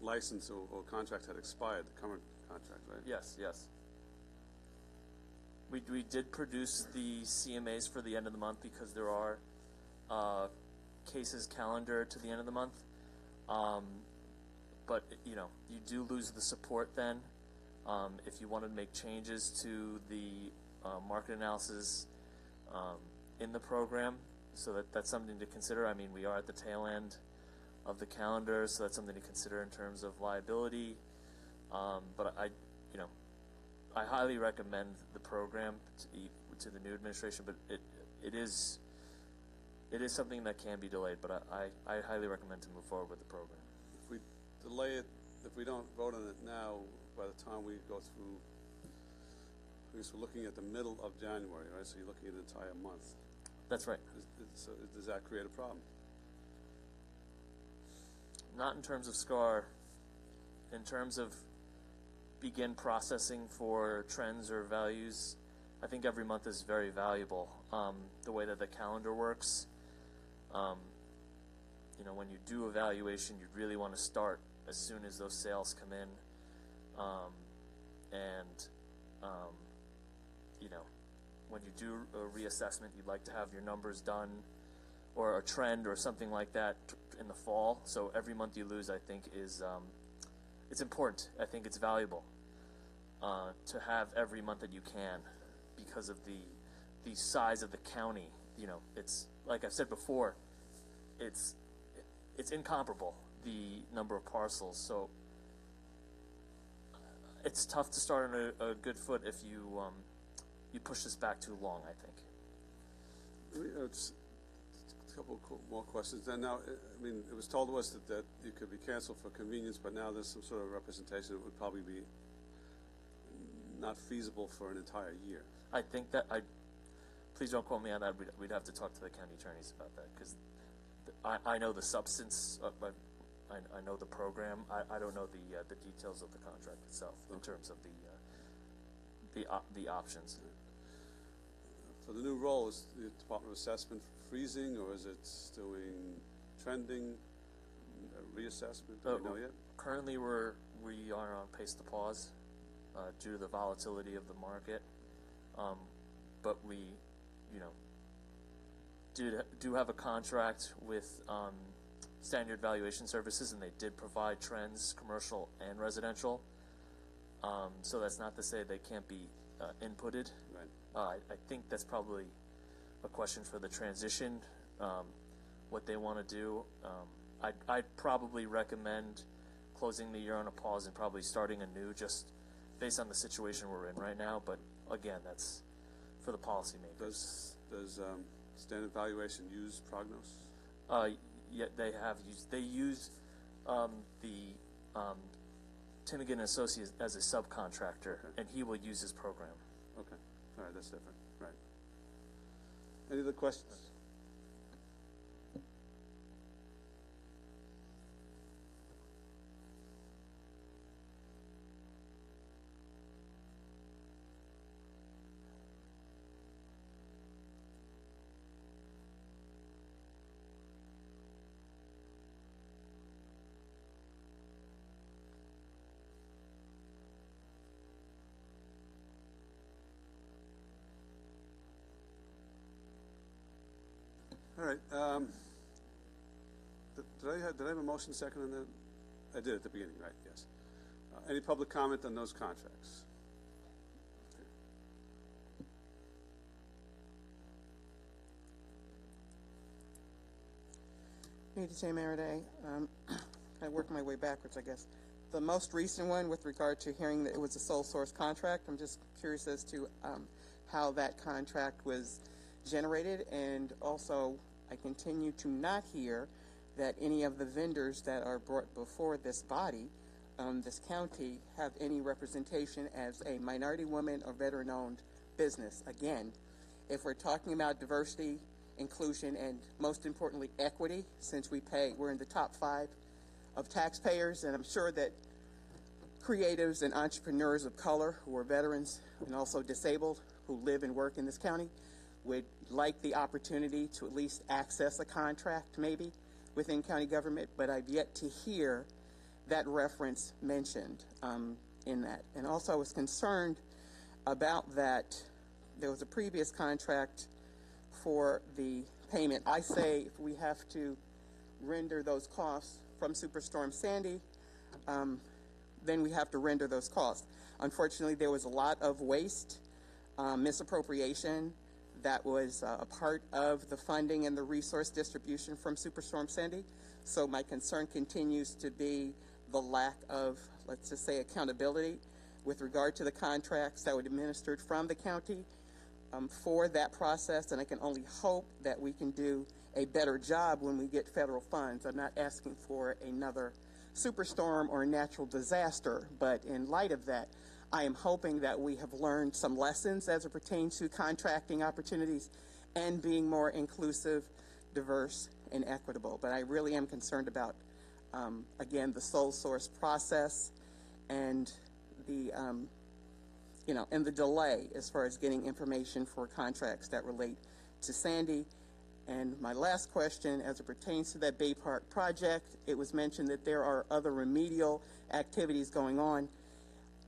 license or contract had expired, the current contract, right? Yes. We did produce the CMAs for the end of the month because there are cases calendared to the end of the month. But you do lose the support then. If you want to make changes to the market analysis in the program, so that's something to consider. I mean, we are at the tail end of the calendar, so that's something to consider in terms of liability. But I highly recommend the program to the new administration, but it is something that can be delayed, but I highly recommend to move forward with the program. If we delay it, if we don't vote on it now, by the time we go through, I guess we're looking at the middle of January, right? So you're looking at an entire month. That's right. So does that create a problem? Not in terms of SCAR. In terms of begin processing for trends or values, I think every month is very valuable. The way that the calendar works, when you do evaluation, you really want to start as soon as those sales come in, when you do a reassessment, you'd like to have your numbers done, or a trend or something like that in the fall. So every month you lose, I think, is it's important. I think it's valuable to have every month that you can, because of the size of the county. It's like I've said before, it's incomparable, the number of parcels. So it's tough to start on a good foot if you push this back too long, I think. It's a couple more questions. And now, I mean, it was told to us that it could be canceled for convenience, but now there's some sort of representation that would probably be not feasible for an entire year. I think that please don't quote me on that. We'd have to talk to the county attorneys about that, because I know the substance, but I know the program. I don't know the details of the contract itself in terms of the options. For the new role, is the Department of Assessment freezing, or is it doing trending, reassessment? Do we know yet? Currently, we are on pace to pause due to the volatility of the market, but we, do have a contract with Standard Valuation Services, and they did provide trends, commercial and residential. So that's not to say they can't be inputted. Right. I think that's probably a question for the transition, what they want to do. I'd probably recommend closing the year on a pause and probably starting anew, just based on the situation we're in right now. But again, that's for the policymakers. Does Standard Valuation use Prognos? Yeah, they use the Tinnigan Associates as a subcontractor, and he will use his program. Okay, all right, that's different. Right. Any other questions? All right. Did I have a motion second on that? I did at the beginning, right? Yes. Any public comment on those contracts? Need to say, Mayor Day, I worked my way backwards, I guess. The most recent one, with regard to hearing that it was a sole source contract, I'm just curious as to how that contract was generated, and also I continue to not hear that any of the vendors that are brought before this body, this county, have any representation as a minority woman or veteran-owned business. Again, if we're talking about diversity, inclusion, and most importantly, equity, since we're in the top 5 of taxpayers, and I'm sure that creatives and entrepreneurs of color who are veterans and also disabled who live and work in this county would like the opportunity to at least access a contract maybe within county government, but I've yet to hear that reference mentioned in that. And also I was concerned about that there was a previous contract for the payment. I say if we have to render those costs from Superstorm Sandy, then we have to render those costs. Unfortunately, there was a lot of waste, misappropriation that was a part of the funding and the resource distribution from Superstorm Sandy. So my concern continues to be the lack of, let's just say, accountability with regard to the contracts that were administered from the county for that process, and I can only hope that we can do a better job when we get federal funds. I'm not asking for another superstorm or natural disaster, but in light of that, I am hoping that we have learned some lessons as it pertains to contracting opportunities and being more inclusive, diverse, and equitable. But I really am concerned about, again, the sole source process and the, and the delay as far as getting information for contracts that relate to Sandy. And my last question, as it pertains to that Bay Park project, it was mentioned that there are other remedial activities going on.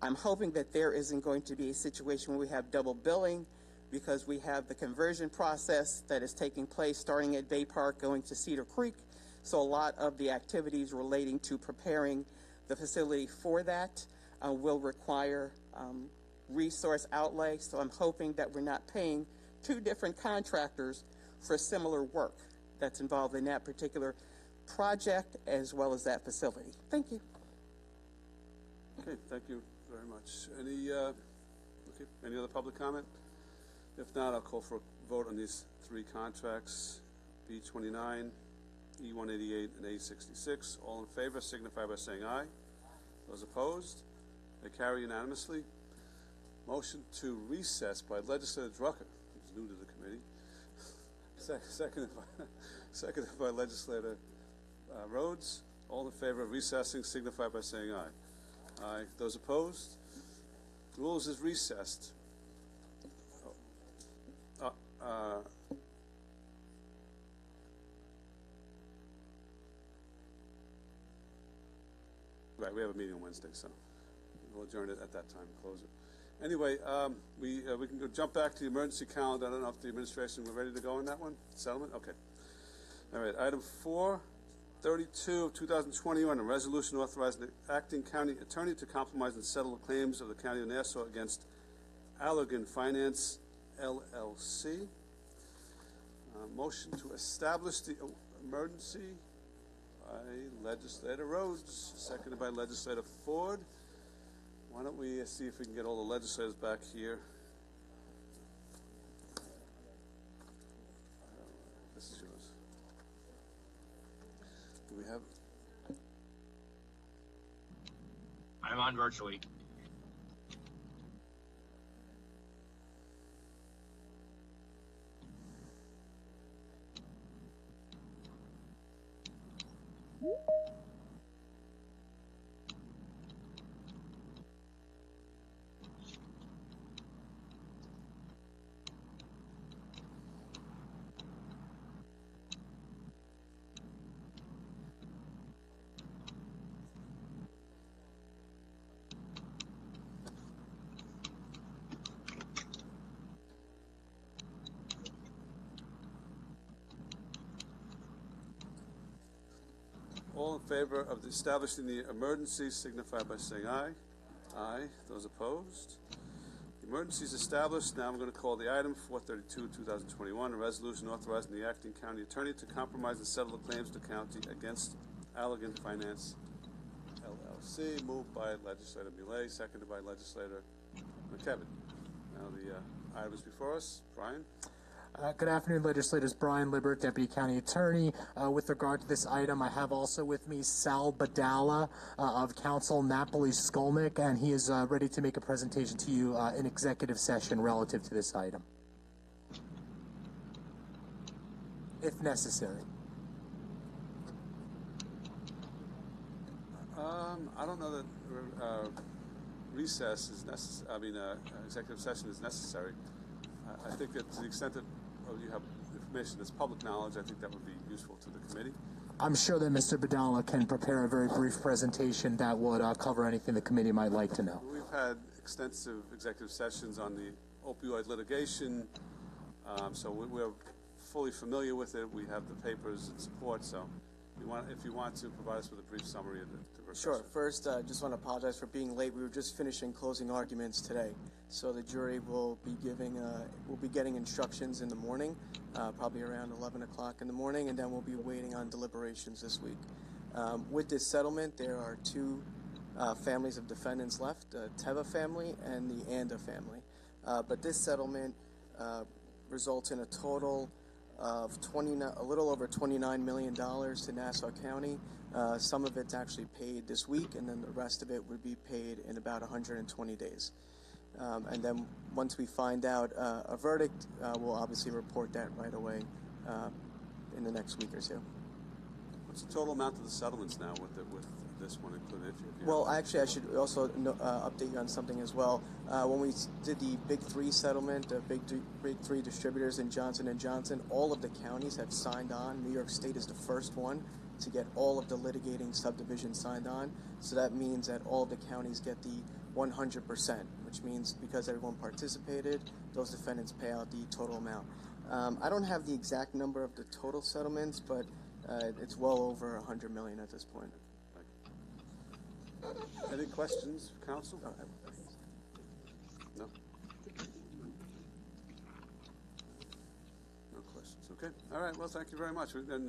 I'm hoping that there isn't going to be a situation where we have double billing, because we have the conversion process that is taking place starting at Bay Park going to Cedar Creek. So a lot of the activities relating to preparing the facility for that will require resource outlay. So I'm hoping that we're not paying two different contractors for similar work that's involved in that particular project as well as that facility. Thank you. Okay, thank you very much. Any other public comment? If not, I'll call for a vote on these three contracts, B29, E188, and A66. All in favor signify by saying aye. Those opposed? They carry unanimously. Motion to recess by Legislator Drucker, who's new to the committee. Seconded by Legislator Rhodes. All in favor of recessing signify by saying aye. Aye. Those opposed? The rules is recessed. Right, we have a meeting on Wednesday, so we'll adjourn it at that time and close it. Anyway, we can go jump back to the emergency calendar. I don't know if the administration were ready to go on that one. Settlement? Okay. All right, item 432 of 2021, a resolution authorizing the acting county attorney to compromise and settle the claims of the County of Nassau against Allergan Finance, LLC. Motion to establish the emergency by Legislator Rhodes, seconded by Legislator Ford. Why don't we see if we can get all the legislators back here. This is yours. Do we have? I'm on virtually. All in favor of establishing the emergency signify by saying aye. Aye. Those opposed? The emergency is established. Now I'm going to call the item 432-2021, a resolution authorizing the acting county attorney to compromise and settle the claims of the county against Allergan Finance, LLC. Moved by Legislator Millet, seconded by Legislator McKevitt. Now the item is before us. Brian? Good afternoon, legislators. Brian Libert, Deputy County Attorney. With regard to this item, I have also with me Sal Badala of Council Napoli-Skolnick, and he is ready to make a presentation to you in executive session relative to this item, if necessary. I don't know that recess is necessary. I mean, executive session is necessary. I think that to the extent that you have information that's public knowledge, I think that would be useful to the committee. I'm sure that Mr. Badala can prepare a very brief presentation that would cover anything the committee might like to know. We've had extensive executive sessions on the opioid litigation, so we're fully familiar with it. We have the papers and support, so if you want to provide us with a brief summary of the Sure. First, I just want to apologize for being late. We were just finishing closing arguments today, so the jury will be we'll be getting instructions in the morning, probably around 11 o'clock in the morning, and then we'll be waiting on deliberations this week. With this settlement, there are two families of defendants left, the Teva family and the Anda family. But this settlement results in a total of a little over $29 million to Nassau County. Some of it's actually paid this week, and then the rest of it would be paid in about 120 days. And then once we find out a verdict, we'll obviously report that right away in the next week or two. What's the total amount of the settlements now with this one included? Well, actually, I should also update you on something as well. When we did the Big Three settlement, the Big Three distributors in Johnson & Johnson, all of the counties have signed on. New York State is the first one to get all of the litigating subdivisions signed on. So that means that all of the counties get the 100%, which means because everyone participated, those defendants pay out the total amount. I don't have the exact number of the total settlements, but it's well over $100 million at this point. Any questions, counsel? No? No questions. Okay. All right. Well, thank you very much. And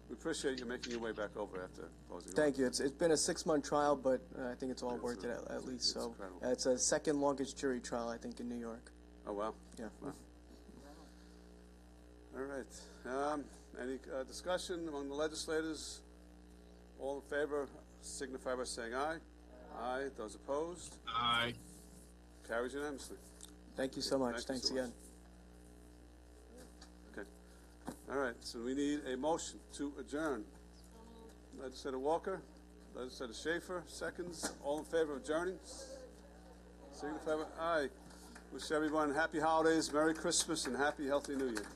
we appreciate you making your way back over after closing. Thank you. It's been a 6-month trial, but I think it's all worth it at least. So it's a second longest jury trial, I think, in New York. Oh, wow. Yeah. Wow. All right. Any discussion among the legislators? All in favor signify by saying aye. Aye. Those opposed? Aye. Carries unanimously. Thank you so much. Thanks again. Okay. All right. So we need a motion to adjourn. Legislator Walker, Legislator Schaefer, seconds. All in favor of adjourning? Signify by aye. Wish everyone happy holidays, Merry Christmas, and happy, healthy New Year.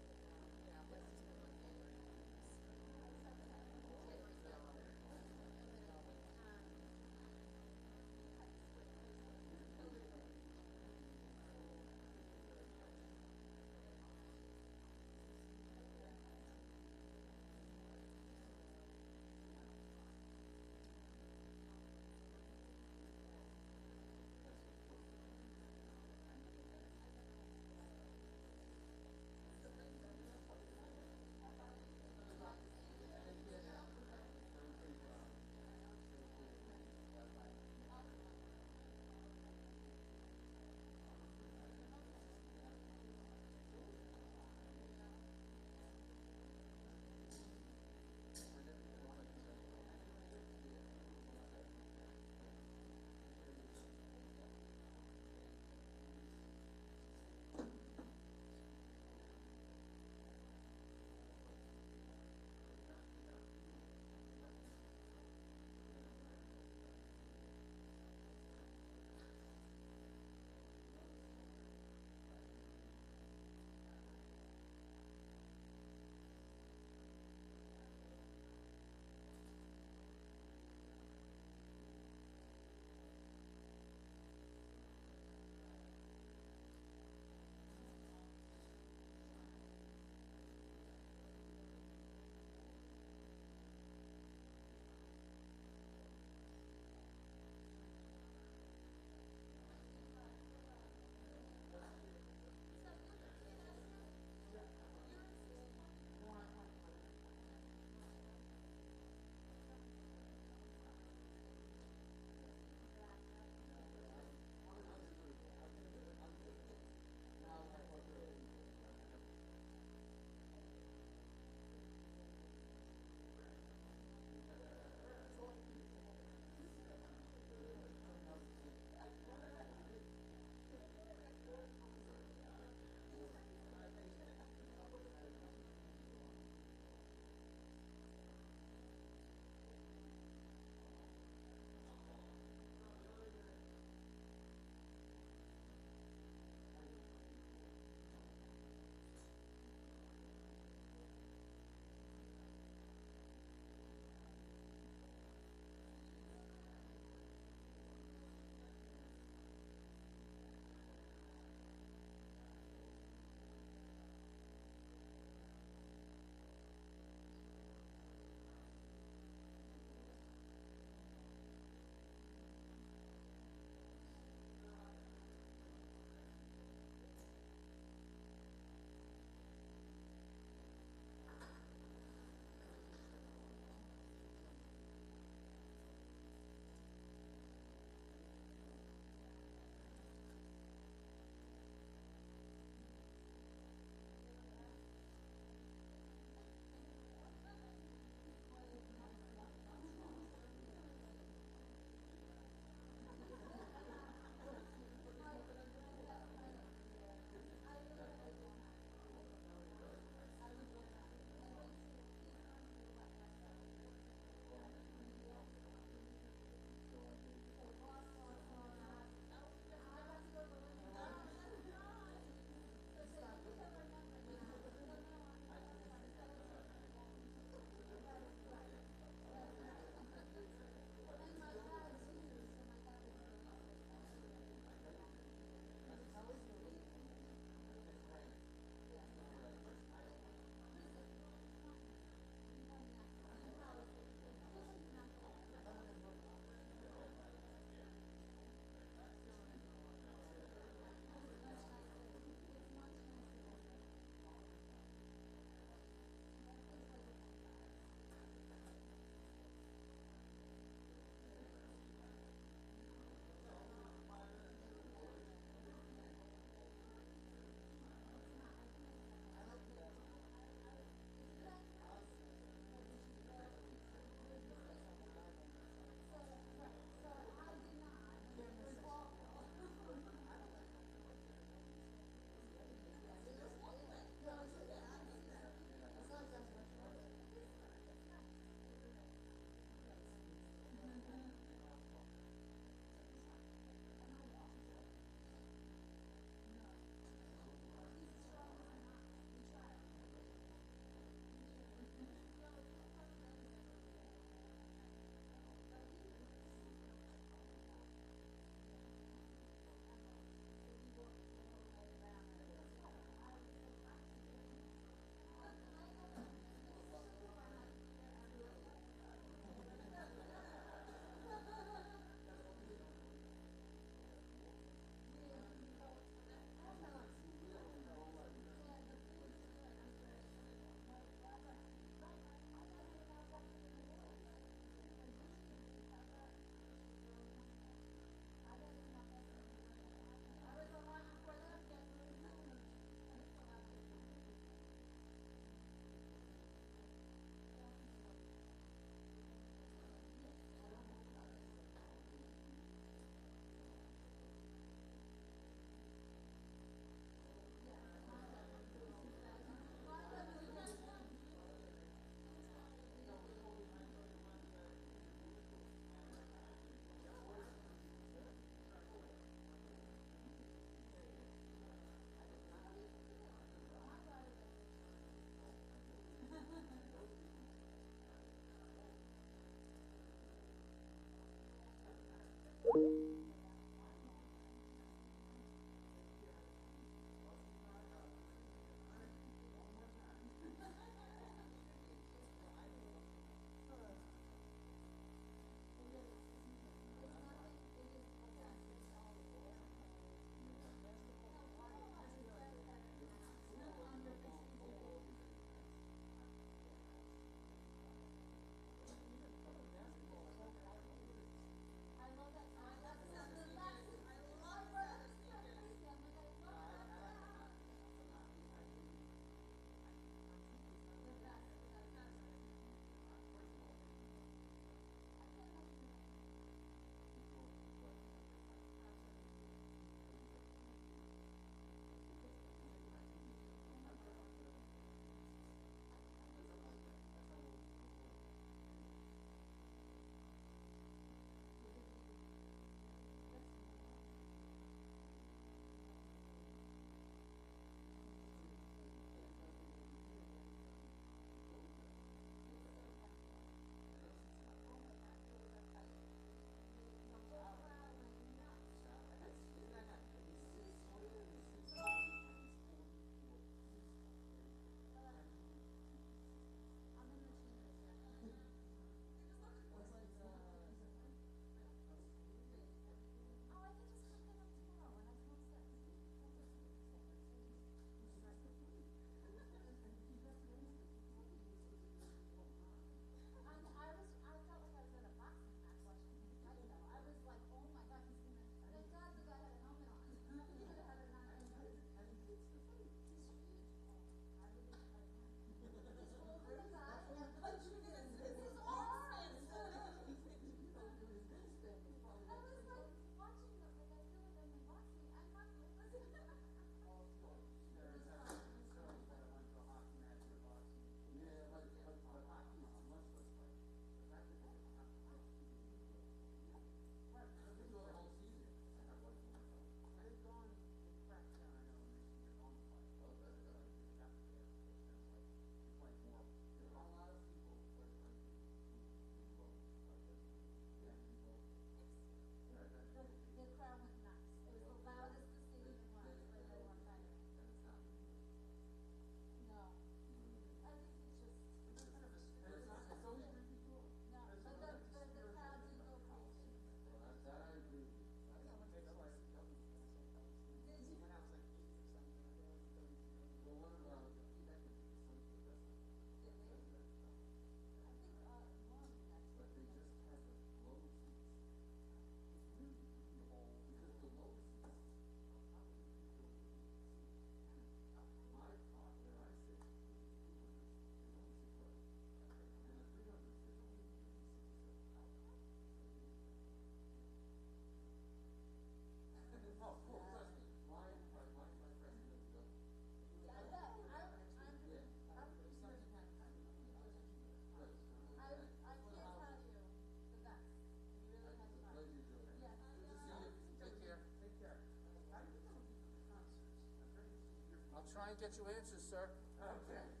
try and get you answers, sir. Okay.